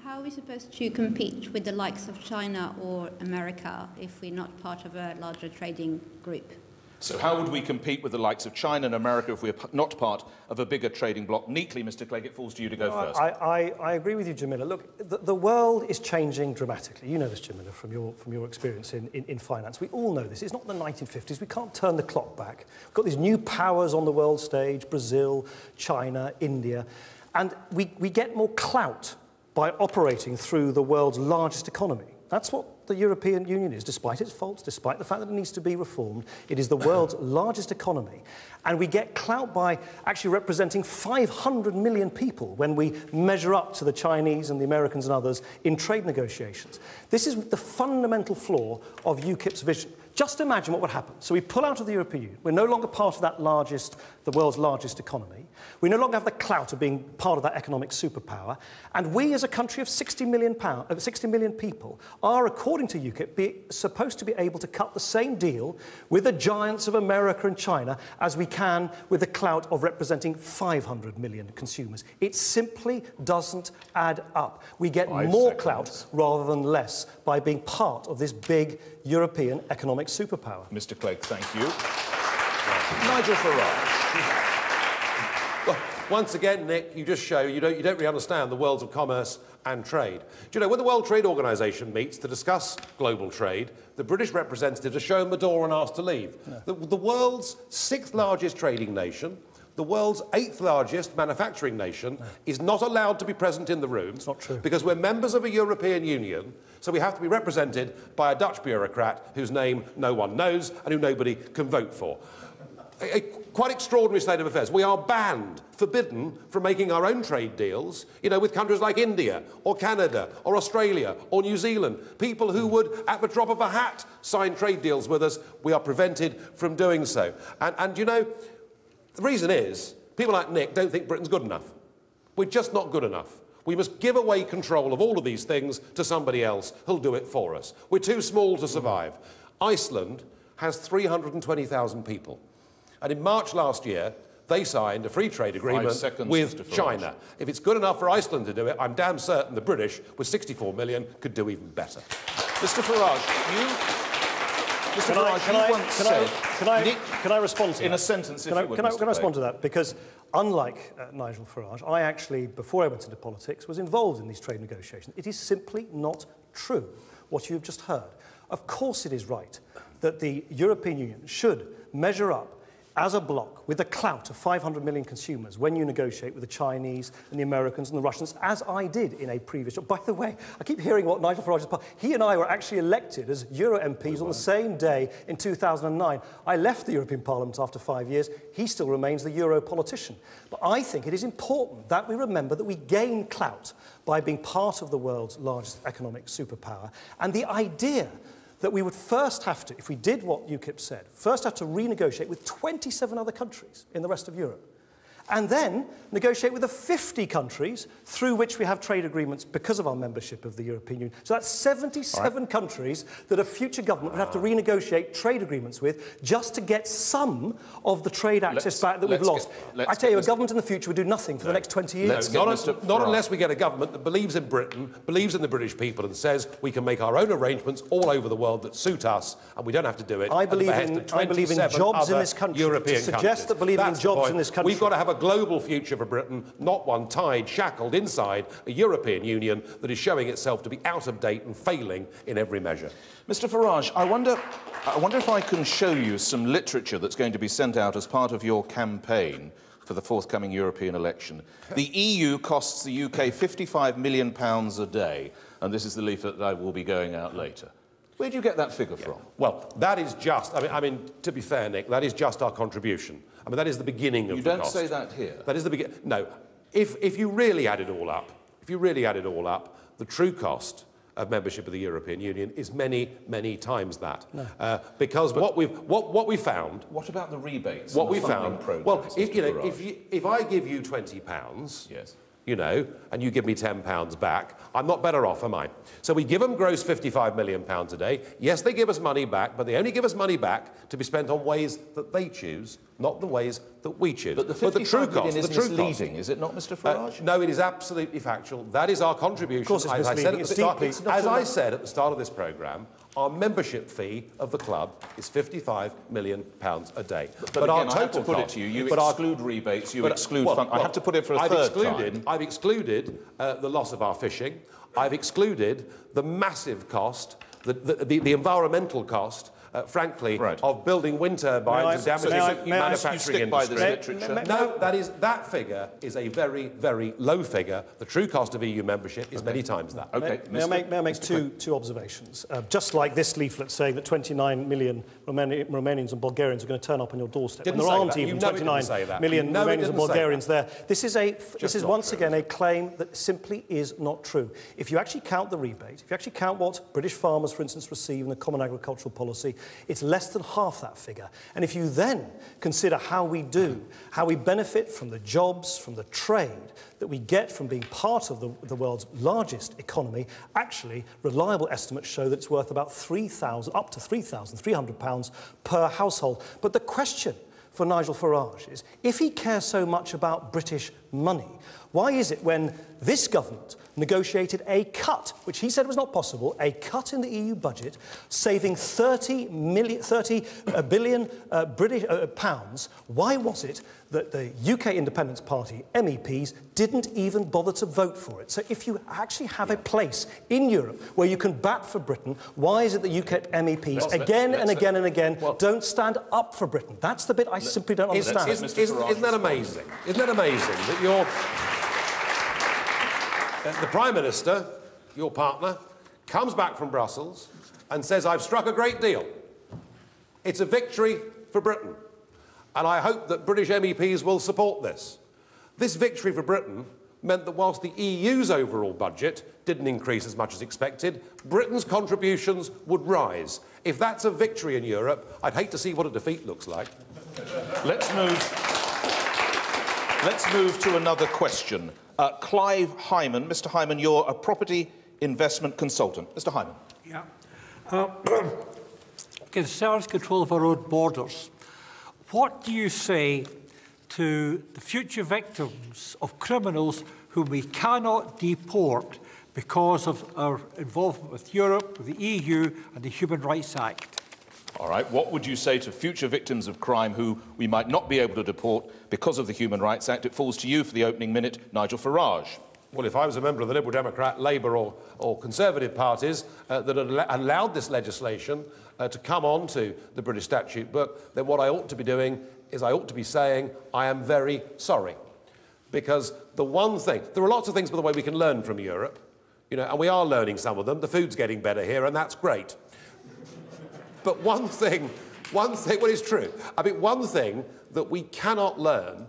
How are we supposed to compete with the likes of China or America if we're not part of a larger trading group? So how would we compete with the likes of China and America if we're not part of a bigger trading bloc? Neatly, Mr. Clegg, it falls to you to go first. I agree with you, Jamila. Look, the world is changing dramatically. You know this, Jamila, from your experience in finance. We all know this. It's not the 1950s. We can't turn the clock back. We've got these new powers on the world stage, Brazil, China, India, and we get more clout by operating through the world's largest economy. That's what the European Union is, despite its faults, despite the fact that it needs to be reformed. It is the world's largest economy. And we get clout by actually representing 500 million people when we measure up to the Chinese and the Americans and others in trade negotiations. This is the fundamental flaw of UKIP's vision. Just imagine what would happen. So we pull out of the European Union. We're no longer part of that the world's largest economy. We no longer have the clout of being part of that economic superpower. And we, as a country of 60 million people, are, according to UKIP, supposed to be able to cut the same deal with the giants of America and China as we can with the clout of representing 500 million consumers. It simply doesn't add up. We get more clout rather than less by being part of this big European economic superpower. Mr. Clegg, thank you. Nigel Farage. Well, once again, Nick, you just show you don't really understand the worlds of commerce and trade. Do you know, when the World Trade Organization meets to discuss global trade, the British representatives are shown the door and asked to leave. Yeah. The world's 6th largest trading nation, the world's 8th largest manufacturing nation, is not allowed to be present in the room. It's not true. Because we're members of a European Union, so we have to be represented by a Dutch bureaucrat whose name no one knows and who nobody can vote for. A quite extraordinary state of affairs. We are banned, forbidden from making our own trade deals, you know, with countries like India or Canada or Australia or New Zealand. People who would, at the drop of a hat, sign trade deals with us, we are prevented from doing so. And you know, the reason is, people like Nick don't think Britain's good enough. We're just not good enough. We must give away control of all of these things to somebody else who'll do it for us. We're too small to survive. Iceland has 320,000 people. And in March last year, they signed a free trade agreement with China. If it's good enough for Iceland to do it, I'm damn certain the British, with 64 million, could do even better. Mr. Farage, can I respond to that? In a sentence, Can I respond to that? Because unlike Nigel Farage, I actually, before I went into politics, was involved in these trade negotiations. It is simply not true, what you've just heard. Of course it is right that the European Union should measure up as a bloc with the clout of 500 million consumers when you negotiate with the Chinese and the Americans and the Russians, as I did in a previous job. By the way, I keep hearing what Nigel Farage is part. He and I were actually elected as Euro MPs on the same day in 2009. I left the European Parliament after 5 years. He still remains the Euro politician. But I think it is important that we remember that we gain clout by being part of the world's largest economic superpower. And the idea that we would first have to, if we did what UKIP said, first have to renegotiate with 27 other countries in the rest of Europe, and then negotiate with the 50 countries through which we have trade agreements because of our membership of the European Union. So that's 77 countries that a future government would have to renegotiate trade agreements with just to get some of the trade access back that we've lost. I tell you, a government in the future would do nothing for the next 20 years. Not unless we get a government that believes in Britain, believes in the British people, and says we can make our own arrangements all over the world that suit us, and we don't have to do it. I believe in jobs in this country. European to suggest that believing in jobs in this country. We've got to have a global future for Britain, not one tied, shackled inside a European Union that is showing itself to be out of date and failing in every measure. Mr. Farage, I wonder if I can show you some literature that's going to be sent out as part of your campaign for the forthcoming European election. The EU costs the UK £55 million a day, and this is the leaflet that I will be going out later. Where do you get that figure from? Well, that is just, I mean, to be fair, Nick, that is just our contribution. I mean, that is the beginning of the cost. You don't say that here. That is the beginning. No. If you really add it all up, the true cost of membership of the European Union is many, many times that. No. Because what we found... What about the rebates? What we found... Well, if I give you £20... Yes. You know, and you give me £10 back, I'm not better off, am I? So we give them gross £55 million a day. Yes, they give us money back, but they only give us money back to be spent on ways that they choose, not the ways that we choose. But the £55 million is misleading, is it not, Mr. Farage? No, it is absolutely factual. That is our contribution. Of course it's misleading. As I said at the start of this programme, our membership fee of the club is £55 million a day. But again, our total I have to put it to you, you exclude rebates, you exclude... I have to put it for a third time. I've excluded the loss of our fishing. I've excluded the massive cost, the environmental cost frankly, Right. of building wind turbines and damaging the manufacturing industry. No, that figure is a very, very low figure. The true cost of EU membership is many times that. Okay, May I make two observations? Just like this leaflet saying that 29 million Romanians and Bulgarians are going to turn up on your doorstep, and there aren't even 29 million Romanians and Bulgarians there. This is once again a claim that simply is not true. If you actually count the rebate, if you actually count what British farmers, for instance, receive in the Common Agricultural Policy, it's less than half that figure. And if you then consider how we benefit from the jobs, from the trade that we get from being part of the world's largest economy, actually, reliable estimates show that it's worth about up to £3,300 per household. But the question for Nigel Farage is, if he cares so much about British money, why is it when this government negotiated a cut, which he said was not possible, a cut in the EU budget, saving 30 billion British pounds, why was it that the UK Independence Party MEPs didn't even bother to vote for it? So if you actually have a place in Europe where you can bat for Britain, why is it that UKIP MEPs again and again don't stand up for Britain? That's the bit I simply don't understand. Isn't that amazing? Isn't that amazing that you're... The Prime Minister, your partner, comes back from Brussels and says, I've struck a great deal. It's a victory for Britain. And I hope that British MEPs will support this. This victory for Britain meant that whilst the EU's overall budget didn't increase as much as expected, Britain's contributions would rise. If that's a victory in Europe, I'd hate to see what a defeat looks like. Let's move to another question. Clive Hyman. Mr. Hyman, you're a property investment consultant. Mr. Hyman. Yeah. Concerns control of our own borders. What do you say to the future victims of criminals whom we cannot deport because of our involvement with Europe, with the EU and the Human Rights Act? All right. What would you say to future victims of crime who we might not be able to deport because of the Human Rights Act? It falls to you for the opening minute, Nigel Farage. Well, if I was a member of the Liberal Democrat, Labour or Conservative parties that had allowed this legislation to come onto the British statute book, then what I ought to be doing is I ought to be saying I am very sorry. Because the one thing... There are lots of things, by the way, we can learn from Europe, you know, and we are learning some of them. The food's getting better here, and that's great. But one thing, well, it's true. I mean, one thing that we cannot learn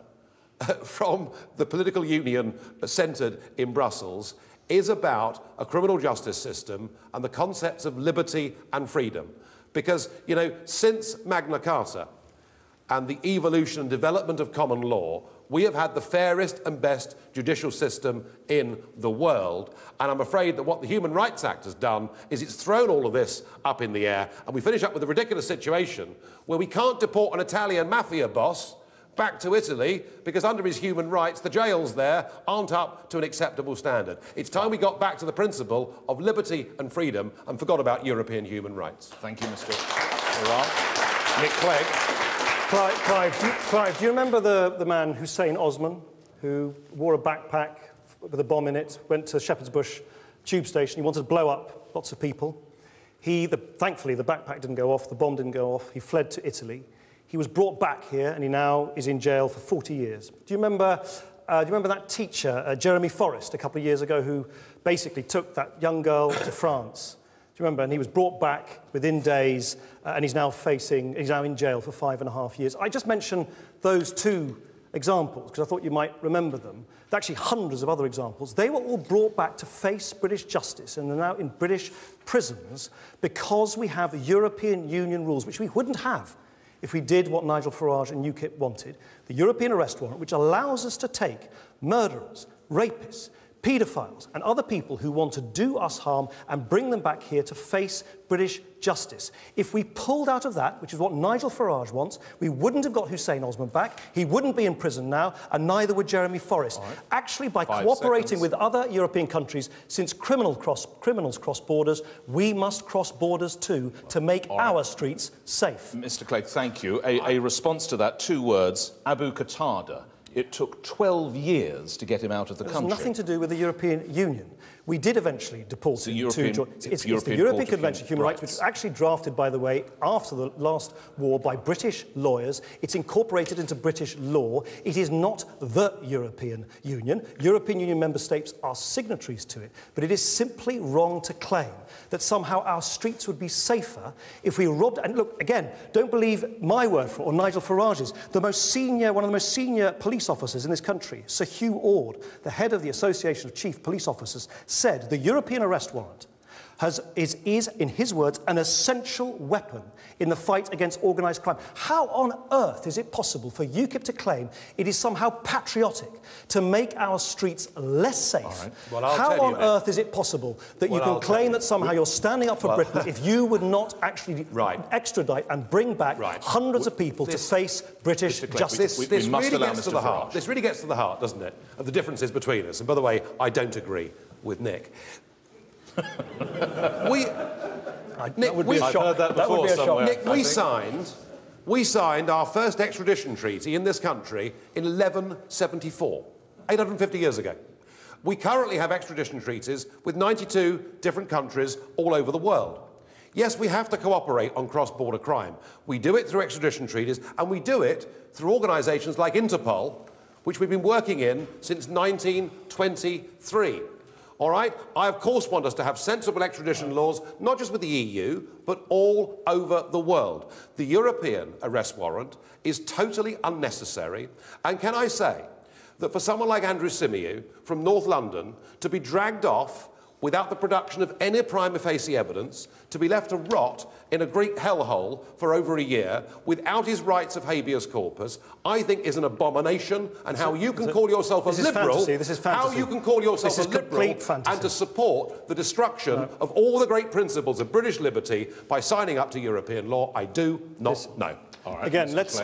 from the political union centred in Brussels is about a criminal justice system and the concepts of liberty and freedom. Because, you know, since Magna Carta and the evolution and development of common law, we have had the fairest and best judicial system in the world. And I'm afraid that what the Human Rights Act has done is it's thrown all of this up in the air, and we finish up with a ridiculous situation where we can't deport an Italian mafia boss back to Italy because under his human rights, the jails there aren't up to an acceptable standard. It's time we got back to the principle of liberty and freedom and forgot about European human rights. Thank you, Mr. Farage. Nick Clegg. Clive, do you remember the man Hussein Osman, who wore a backpack with a bomb in it, went to Shepherd's Bush tube station, he wanted to blow up lots of people. Thankfully, the backpack didn't go off, the bomb didn't go off, he fled to Italy. He was brought back here, and he now is in jail for 40 years. Do you remember that teacher, Jeremy Forrest, a couple of years ago, who basically took that young girl to France? Do you remember? And he was brought back within days, and he's now in jail for 5.5 years. I just mentioned those two examples because I thought you might remember them. There are actually hundreds of other examples. They were all brought back to face British justice and are now in British prisons because we have European Union rules, which we wouldn't have if we did what Nigel Farage and UKIP wanted. The European arrest warrant, which allows us to take murderers, rapists, paedophiles and other people who want to do us harm and bring them back here to face British justice. If we pulled out of that, which is what Nigel Farage wants, we wouldn't have got Hussein Osman back, he wouldn't be in prison now, and neither would Jeremy Forrest. Right. Actually, by cooperating with other European countries, since criminals cross borders, we must cross borders too to make our streets safe. Mr. Clegg, thank you. A response to that, 2 words, Abu Qatada. it took 12 years to get him out of the country. It has nothing to do with the European Union. We did eventually deport him to... It's the European Convention of Human Rights, which was actually drafted, by the way, after the last war by British lawyers. It's incorporated into British law. It is not the European Union. European Union member states are signatories to it, but it is simply wrong to claim that somehow our streets would be safer if we robbed... And look, again, don't believe my word for it, or Nigel Farage's. One of the most senior police officers in this country, Sir Hugh Ord, the head of the Association of Chief Police Officers, said the European arrest warrant is, in his words, an essential weapon in the fight against organised crime. How on earth is it possible for UKIP to claim it is somehow patriotic to make our streets less safe? Right. Well, how on earth is it possible that you can claim that somehow you're standing up for Britain if you would not actually extradite and bring back hundreds of people to face British justice? This really gets to the heart, doesn't it, of the differences between us. And by the way, I don't agree with Nick. That would be a shock. Nick, we signed our first extradition treaty in this country in 1174, 850 years ago. We currently have extradition treaties with 92 different countries all over the world. Yes, we have to cooperate on cross-border crime. We do it through extradition treaties, and we do it through organisations like Interpol, which we've been working in since 1923. All right? I, of course, want us to have sensible extradition laws, not just with the EU, but all over the world. The European arrest warrant is totally unnecessary. And can I say that for someone like Andrew Symeou from North London to be dragged off without the production of any prima facie evidence, to be left to rot in a Greek hellhole for over a year without his rights of habeas corpus, I think is an abomination. And how you can call yourself a liberal, how you can call yourself a liberal and to support the destruction of all the great principles of British liberty by signing up to European law, I do not know. All right, again, let's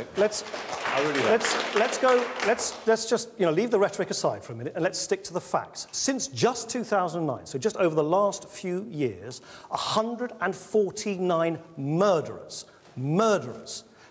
just leave the rhetoric aside for a minute and let's stick to the facts. Since just 2009, so just over the last few years, 149 murderers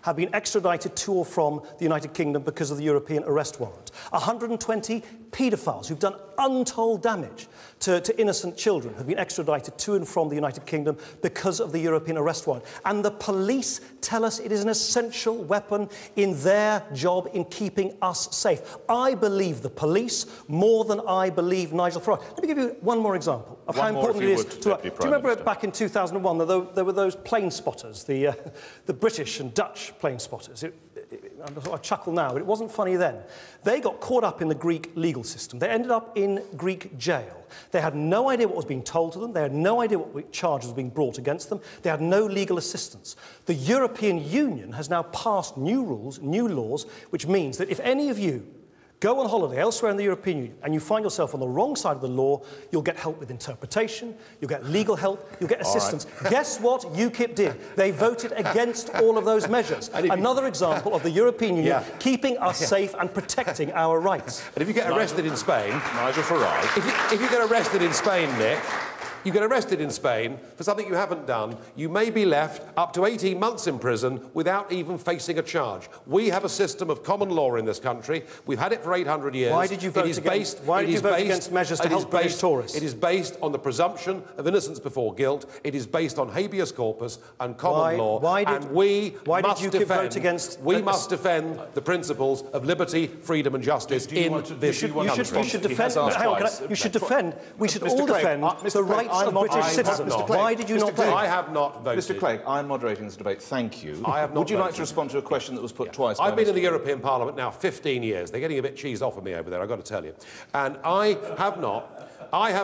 have been extradited to or from the United Kingdom because of the European arrest warrant. 120 paedophiles who've done untold damage to innocent children have been extradited to and from the United Kingdom because of the European arrest warrant. And the police tell us it is an essential weapon in their job in keeping us safe. I believe the police more than I believe Nigel Farage. Let me give you one more example of how important it is to... Do you remember back in 2001, there were those plane spotters, the British and Dutch plane spotters. I chuckle now, but it wasn't funny then. They got caught up in the Greek legal system. They ended up in Greek jail. They had no idea what was being told to them. They had no idea what charges were being brought against them. They had no legal assistance. The European Union has now passed new rules, new laws, which means that if any of you go on holiday elsewhere in the European Union and you find yourself on the wrong side of the law, you'll get help with interpretation, you'll get legal help, you'll get assistance. Guess what UKIP did? They voted against all of those measures. Another example of the European Union keeping us safe and protecting our rights. And if you get arrested in Spain... Nigel Farage. If you get arrested in Spain, Nick... You get arrested in Spain for something you haven't done, you may be left up to 18 months in prison without even facing a charge. We have a system of common law in this country. We've had it for 800 years. Why did you vote against measures to help British tourists? It is based on the presumption of innocence before guilt. It is based on habeas corpus and common law. We must defend the principles of liberty, freedom and justice in this country. You should defend... We should all defend the rights of British citizens. Why did you not vote? I have not voted. Mr. Clegg, I'm moderating this debate. Thank you. I have not Would you voted. like to respond to a question that was put twice? I've been in the European Parliament now 15 years. They're getting a bit cheesed off of me over there, I've got to tell you. And I have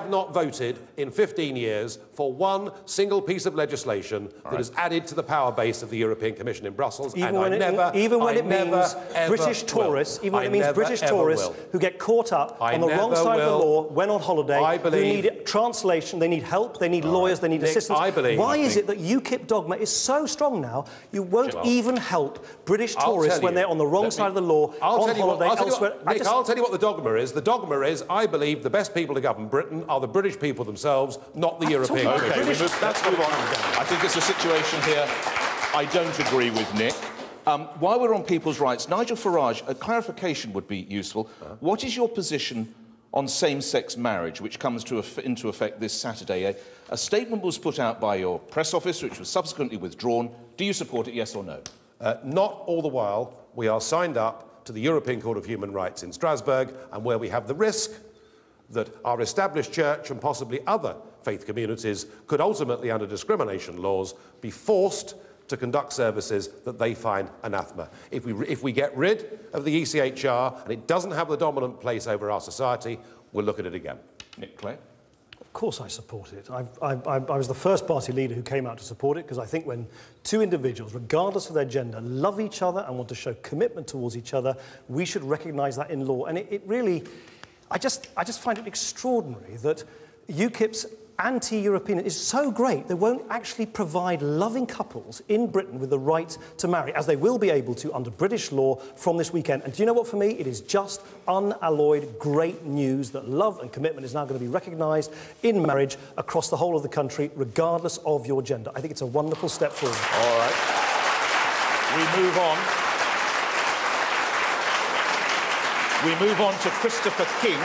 not voted in 15 years for one single piece of legislation that has added to the power base of the European Commission in Brussels. Even when it means British tourists who get caught up on the wrong side of the law, when on holiday, who need translation, they need help, they need lawyers, they need assistance. Why is it that UKIP dogma is so strong now, you won't even help British tourists when they're on the wrong side of the law, on holiday elsewhere? Nick, I'll tell you what the dogma is. The dogma is, I believe the best people to govern Britain are the British people themselves, not the European Commission. OK, let's move on. I think it's a situation here I don't agree with Nick. While we're on people's rights, Nigel Farage, a clarification would be useful. What is your position on same-sex marriage, which comes into effect this Saturday? A statement was put out by your press office, which was subsequently withdrawn. Do you support it, yes or no? Not all the while. We are signed up to the European Court of Human Rights in Strasbourg, and where we have the risk that our established church and possibly other faith communities could ultimately, under discrimination laws, be forced to conduct services that they find anathema. If we get rid of the ECHR and it doesn't have the dominant place over our society, we'll look at it again. Nick Clegg? Of course I support it. I was the first party leader who came out to support it, because I think when two individuals, regardless of their gender, love each other and want to show commitment towards each other, we should recognise that in law. And it really... I just find it extraordinary that UKIP's anti-European is so great they won't actually provide loving couples in Britain with the right to marry, as they will be able to under British law from this weekend. And do you know what, for me, it is just unalloyed great news that love and commitment is now going to be recognised in marriage across the whole of the country, regardless of your gender. I think it's a wonderful step forward. All right. We move on. We move on to Christopher King.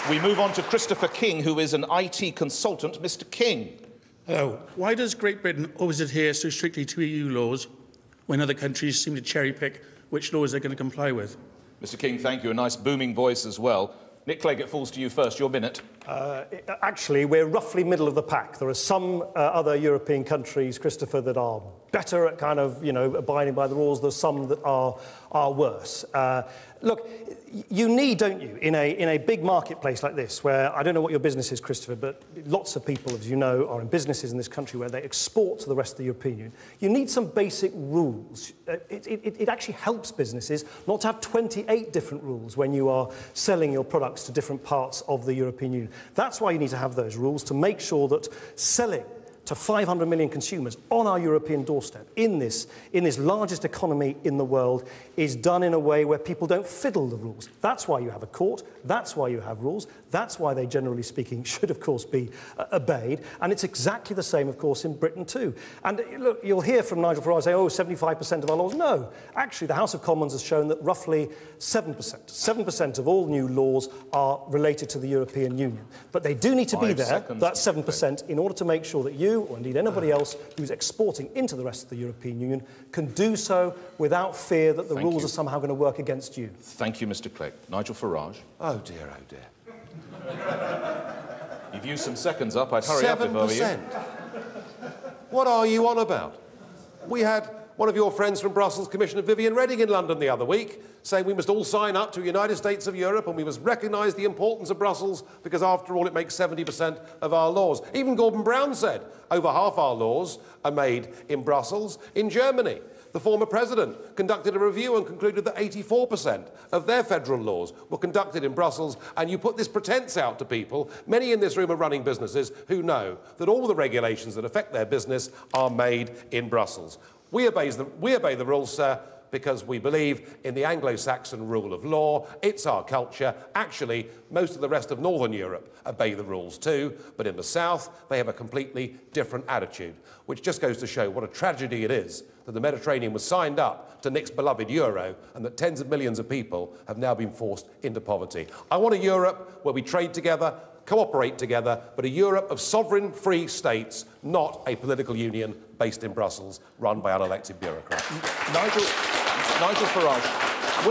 We move on to Christopher King, who is an IT consultant. Mr. King. Hello. Why does Great Britain always adhere so strictly to EU laws when other countries seem to cherry-pick which laws they're going to comply with? Mr. King, thank you. A nice booming voice as well. Nick Clegg, it falls to you first. Your minute. Actually, we're roughly middle of the pack. There are some other European countries, Christopher, that are better at kind of, abiding by the rules. There's some that are worse. Look, you need, don't you, in a big marketplace like this, where I don't know what your business is, Christopher, but lots of people, as you know, are in businesses in this country where they export to the rest of the European Union. You need some basic rules. It actually helps businesses not to have 28 different rules when you are selling your products to different parts of the European Union. That's why you need to have those rules, to make sure that selling to 500 million consumers on our European doorstep, in this largest economy in the world, is done in a way where people don't fiddle the rules. That's why you have a court, that's why you have rules, that's why they, generally speaking, should, of course, be obeyed. And it's exactly the same, of course, in Britain, too. And look, you'll hear from Nigel Farage say, 75% of our laws. No, actually, the House of Commons has shown that roughly 7% of all new laws are related to the European Union. But they do need to be there, that 7%, in order to make sure that you, or indeed anybody else who's exporting into the rest of the European Union, can do so without fear that the rules are somehow going to work against you. Thank you, Mr. Clegg. Nigel Farage. Oh dear, oh dear. You've used some seconds up. I'd hurry up if I were you. 7%? What are you on about? We had one of your friends from Brussels, Commissioner Viviane Reding, in London the other week, saying we must all sign up to the United States of Europe and we must recognise the importance of Brussels because, after all, it makes 70% of our laws. Even Gordon Brown said over half our laws are made in Brussels. In Germany, the former president conducted a review and concluded that 84% of their federal laws were conducted in Brussels, and you put this pretence out to people. Many in this room are running businesses who know that all the regulations that affect their business are made in Brussels. We obey the rules, sir, because we believe in the Anglo-Saxon rule of law. It's our culture. Actually, most of the rest of Northern Europe obey the rules too, but in the south, they have a completely different attitude, which just goes to show what a tragedy it is that the Mediterranean was signed up to Nick's beloved euro and that tens of millions of people have now been forced into poverty. I want a Europe where we trade together, cooperate together, but a Europe of sovereign, free states, not a political union based in Brussels, run by unelected bureaucrats. Nigel Farage,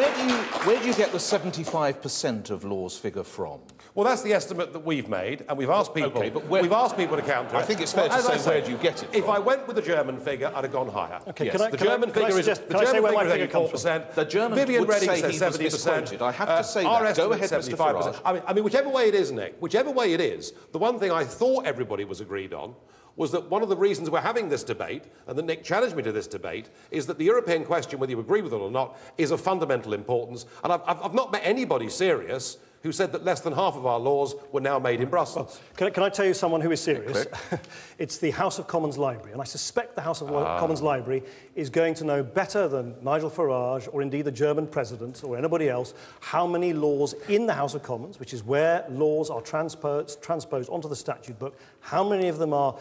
where do you get the 75% of laws figure from? Well, that's the estimate that we've made, and we've asked people. Okay, but we've asked people to counter it. I think it's fair to say, where do you get it from? If I went with the German figure, I'd have gone higher. Okay, yes. The German figure is 84%. The German Viviane Reding says 70%. I have to say that. Go ahead, Mr. Farage. I mean, whichever way it is, Nick, whichever way it is, the one thing I thought everybody was agreed on was that one of the reasons we're having this debate, and that Nick challenged me to this debate, is that the European question, whether you agree with it or not, is of fundamental importance. And I've not met anybody serious who said that less than half of our laws were now made in Brussels. Well, can I tell you someone who is serious? It's the House of Commons Library, and I suspect the House of Commons Library is going to know better than Nigel Farage or indeed the German president or anybody else how many laws in the House of Commons, which is where laws are transposed onto the statute book, how many of them are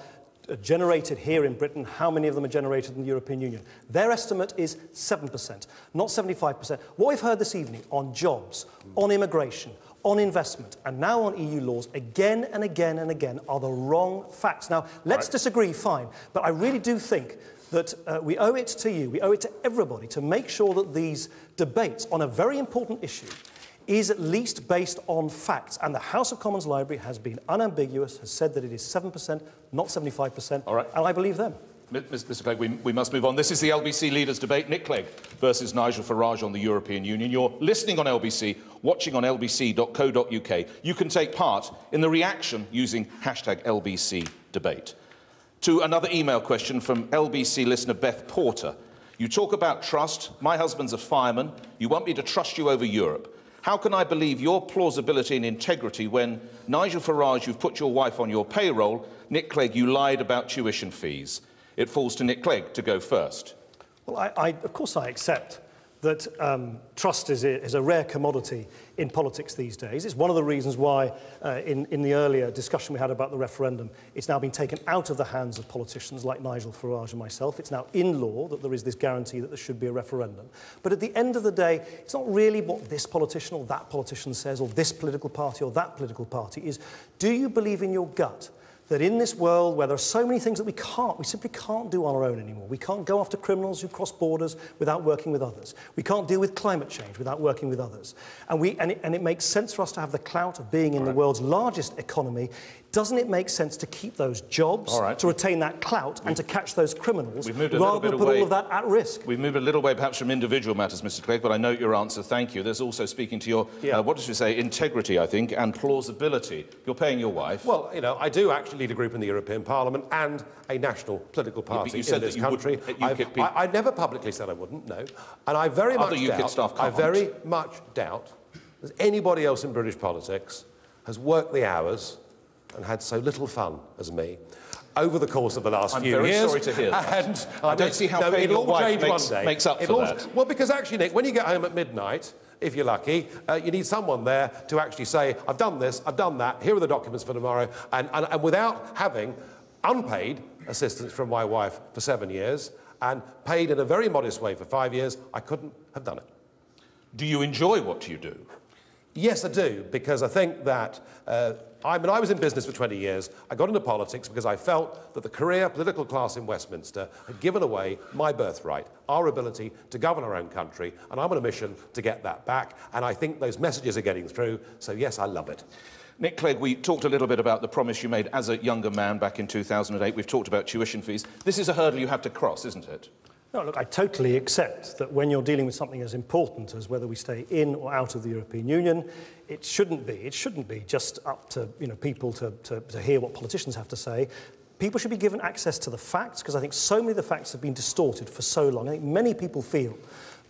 generated here in Britain, how many of them are generated in the European Union? Their estimate is 7%, not 75%. What we've heard this evening on jobs, on immigration, on investment, and now on EU laws, again and again and again, are the wrong facts. Now, let's disagree, fine, but I really do think that we owe it to you, we owe it to everybody to make sure that these debates on a very important issue is at least based on facts. And the House of Commons Library has been unambiguous, has said that it is 7%, not 75%, all right. And I believe them. Mr Clegg, we must move on. This is the LBC Leaders' Debate. Nick Clegg versus Nigel Farage on the European Union. You're listening on LBC, watching on lbc.co.uk. You can take part in the reaction using hashtag LBC Debate. To another email question from LBC listener Beth Porter. You talk about trust. My husband's a fireman. You want me to trust you over Europe. How can I believe your plausibility and integrity when, Nigel Farage, you've put your wife on your payroll, Nick Clegg, you lied about tuition fees? It falls to Nick Clegg to go first. Well, of course I accept that trust is a rare commodity in politics these days. It's one of the reasons why, in the earlier discussion we had about the referendum, it's now been taken out of the hands of politicians like Nigel Farage and myself. It's now in law that there is this guarantee that there should be a referendum. But at the end of the day, it's not really what this politician or that politician says, or this political party or that political party is. Do you believe in your gut that in this world where there are so many things that we simply can't do on our own anymore. We can't go after criminals who cross borders without working with others. We can't deal with climate change without working with others. And it makes sense for us to have the clout of being in the world's largest economy. Doesn't it make sense to keep those jobs, to retain that clout, and to catch those criminals, rather than put all of that at risk? We've moved a little way, perhaps, from individual matters, Mr Clegg, but I note your answer. Thank you. There's also, speaking to your, what did you say, integrity, I think, and plausibility. You're paying your wife. Well, you know, I do actually lead a group in the European Parliament and a national political party in this country. I never publicly said I wouldn't, no. And I very much doubt that anybody else in British politics has worked the hours and had so little fun as me over the course of the last few years. I'm very sorry to hear that. And I don't see how paying your wife makes up for that. Well, because actually, Nick, when you get home at midnight, if you're lucky, you need someone there to actually say, I've done this, I've done that, here are the documents for tomorrow, and without having unpaid assistance from my wife for 7 years and paid in a very modest way for 5 years, I couldn't have done it. Do you enjoy what you do? Yes, I do, because I think that I was in business for 20 years. I got into politics because I felt that the career political class in Westminster had given away my birthright, our ability to govern our own country, and I'm on a mission to get that back, and I think those messages are getting through, so yes, I love it. Nick Clegg, we talked a little bit about the promise you made as a younger man back in 2008. We've talked about tuition fees. This is a hurdle you have to cross, isn't it? No, look, I totally accept that when you're dealing with something as important as whether we stay in or out of the European Union, it shouldn't be just up to people to hear what politicians have to say. People should be given access to the facts, because I think so many of the facts have been distorted for so long. I think many people feel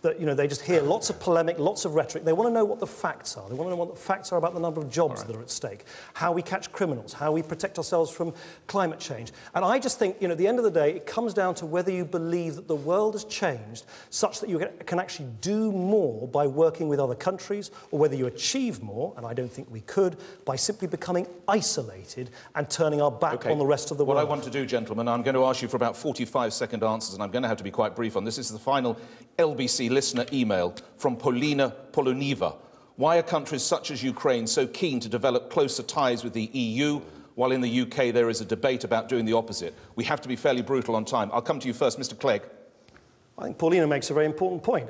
that they just hear lots of polemic, lots of rhetoric. They want to know what the facts are. They want to know what the facts are about the number of jobs that are at stake, how we catch criminals, how we protect ourselves from climate change. And I just think, at the end of the day, it comes down to whether you believe that the world has changed such that you can actually do more by working with other countries, or whether you achieve more, and I don't think we could, by simply becoming isolated and turning our back on the rest of the world. What I want to do, gentlemen, I'm going to ask you for about 45-second answers, and I'm going to have to be quite brief on this. This is the final LBC listener email from Polina Poloniva. Why are countries such as Ukraine so keen to develop closer ties with the EU, while in the UK there is a debate about doing the opposite? We have to be fairly brutal on time. I'll come to you first, Mr Clegg. I think Paulina makes a very important point.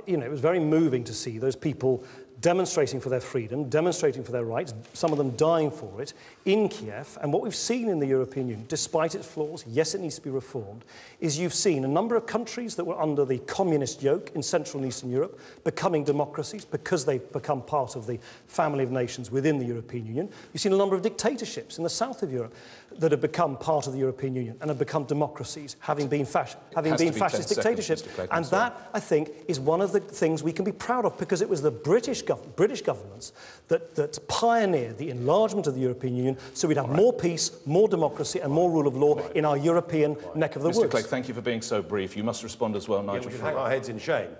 It was very moving to see those people demonstrating for their freedom, demonstrating for their rights, some of them dying for it, in Kiev. And what we've seen in the European Union, despite its flaws, yes, it needs to be reformed, is you've seen a number of countries that were under the communist yoke in Central and Eastern Europe becoming democracies because they've become part of the family of nations within the European Union. You've seen a number of dictatorships in the south of Europe that have become part of the European Union and have become democracies, having been fascist dictatorships. And that, I think, is one of the things we can be proud of, because it was the British governments that pioneered the enlargement of the European Union, so we'd have more peace, more democracy and more rule of law in our European neck of the woods. Mr Clegg, thank you for being so brief. You must respond as well, Nigel. We should hang our heads in shame.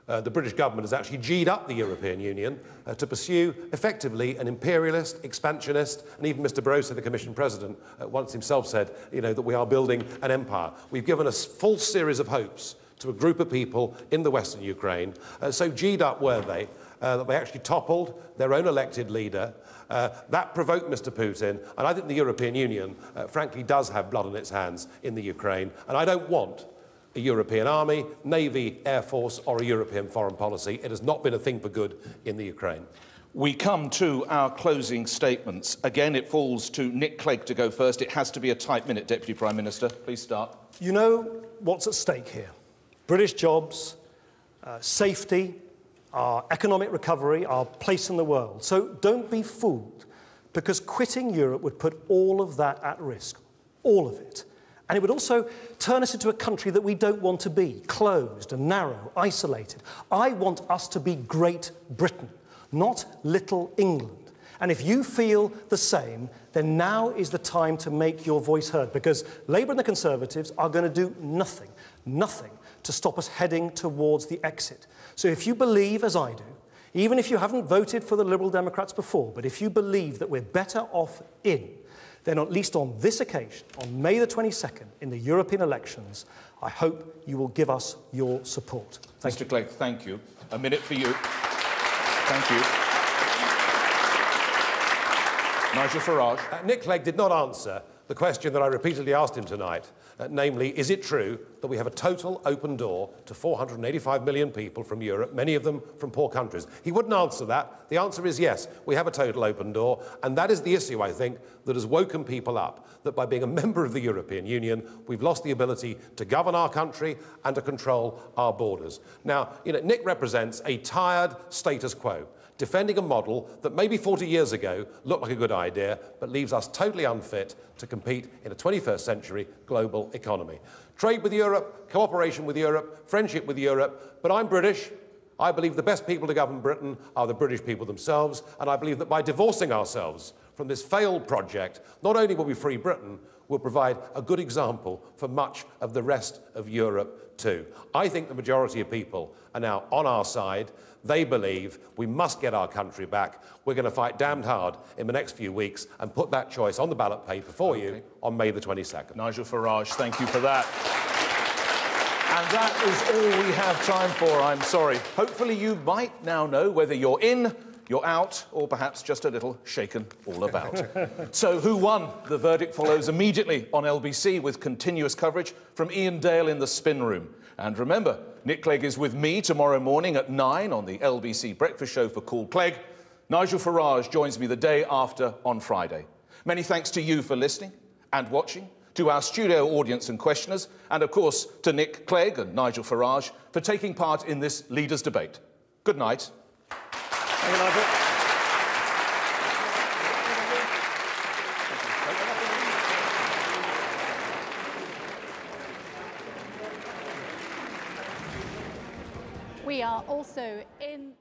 The British government has actually G'd up the European Union to pursue, effectively, an imperialist, expansionist, and even Mr Barroso, the Commission President, once himself said, that we are building an empire. We've given a full series of hopes to a group of people in the western Ukraine. So G'd up were they, that they actually toppled their own elected leader. That provoked Mr Putin, and I think the European Union, frankly, does have blood on its hands in the Ukraine, and I don't want a European army, navy, air force, or a European foreign policy. It has not been a thing for good in the Ukraine. We come to our closing statements. Again, it falls to Nick Clegg to go first. It has to be a tight minute, Deputy Prime Minister. Please start. You know what's at stake here. British jobs, safety, our economic recovery, our place in the world. So don't be fooled, because quitting Europe would put all of that at risk. All of it. And it would also turn us into a country that we don't want to be, closed and narrow, isolated. I want us to be Great Britain, not Little England. And if you feel the same, then now is the time to make your voice heard, because Labour and the Conservatives are going to do nothing to stop us heading towards the exit. So if you believe, as I do, even if you haven't voted for the Liberal Democrats before, but if you believe that we're better off in, then at least on this occasion, on May the 22nd, in the European elections, I hope you will give us your support. Thank you. Mr Clegg, thank you. A minute for you. Thank you. Nigel Farage. Nick Clegg did not answer the question that I repeatedly asked him tonight, namely, is it true that we have a total open door to 485 million people from Europe, many of them from poor countries? He wouldn't answer that. The answer is yes, we have a total open door, and that is the issue, I think, that has woken people up, that by being a member of the European Union, we've lost the ability to govern our country and to control our borders. Now, Nick represents a tired status quo, defending a model that maybe 40 years ago looked like a good idea, but leaves us totally unfit to compete in a 21st century global economy. Trade with Europe, cooperation with Europe, friendship with Europe, but I'm British. I believe the best people to govern Britain are the British people themselves, and I believe that by divorcing ourselves from this failed project, not only will we free Britain, we'll provide a good example for much of the rest of Europe too. I think the majority of people are now on our side. They believe we must get our country back. We're going to fight damned hard in the next few weeks and put that choice on the ballot paper for you on May the 22nd. Nigel Farage, thank you for that. And that is all we have time for, I'm sorry. Hopefully you might now know whether you're in, you're out, or perhaps just a little shaken all about. So who won? The verdict follows immediately on LBC with continuous coverage from Ian Dale in the spin room. And remember, Nick Clegg is with me tomorrow morning at 9 on the LBC Breakfast Show for Call Clegg. Nigel Farage joins me the day after on Friday. Many thanks to you for listening and watching, to our studio audience and questioners, and of course to Nick Clegg and Nigel Farage for taking part in this leaders' debate. Good night. Thank you, Nigel. We are also in...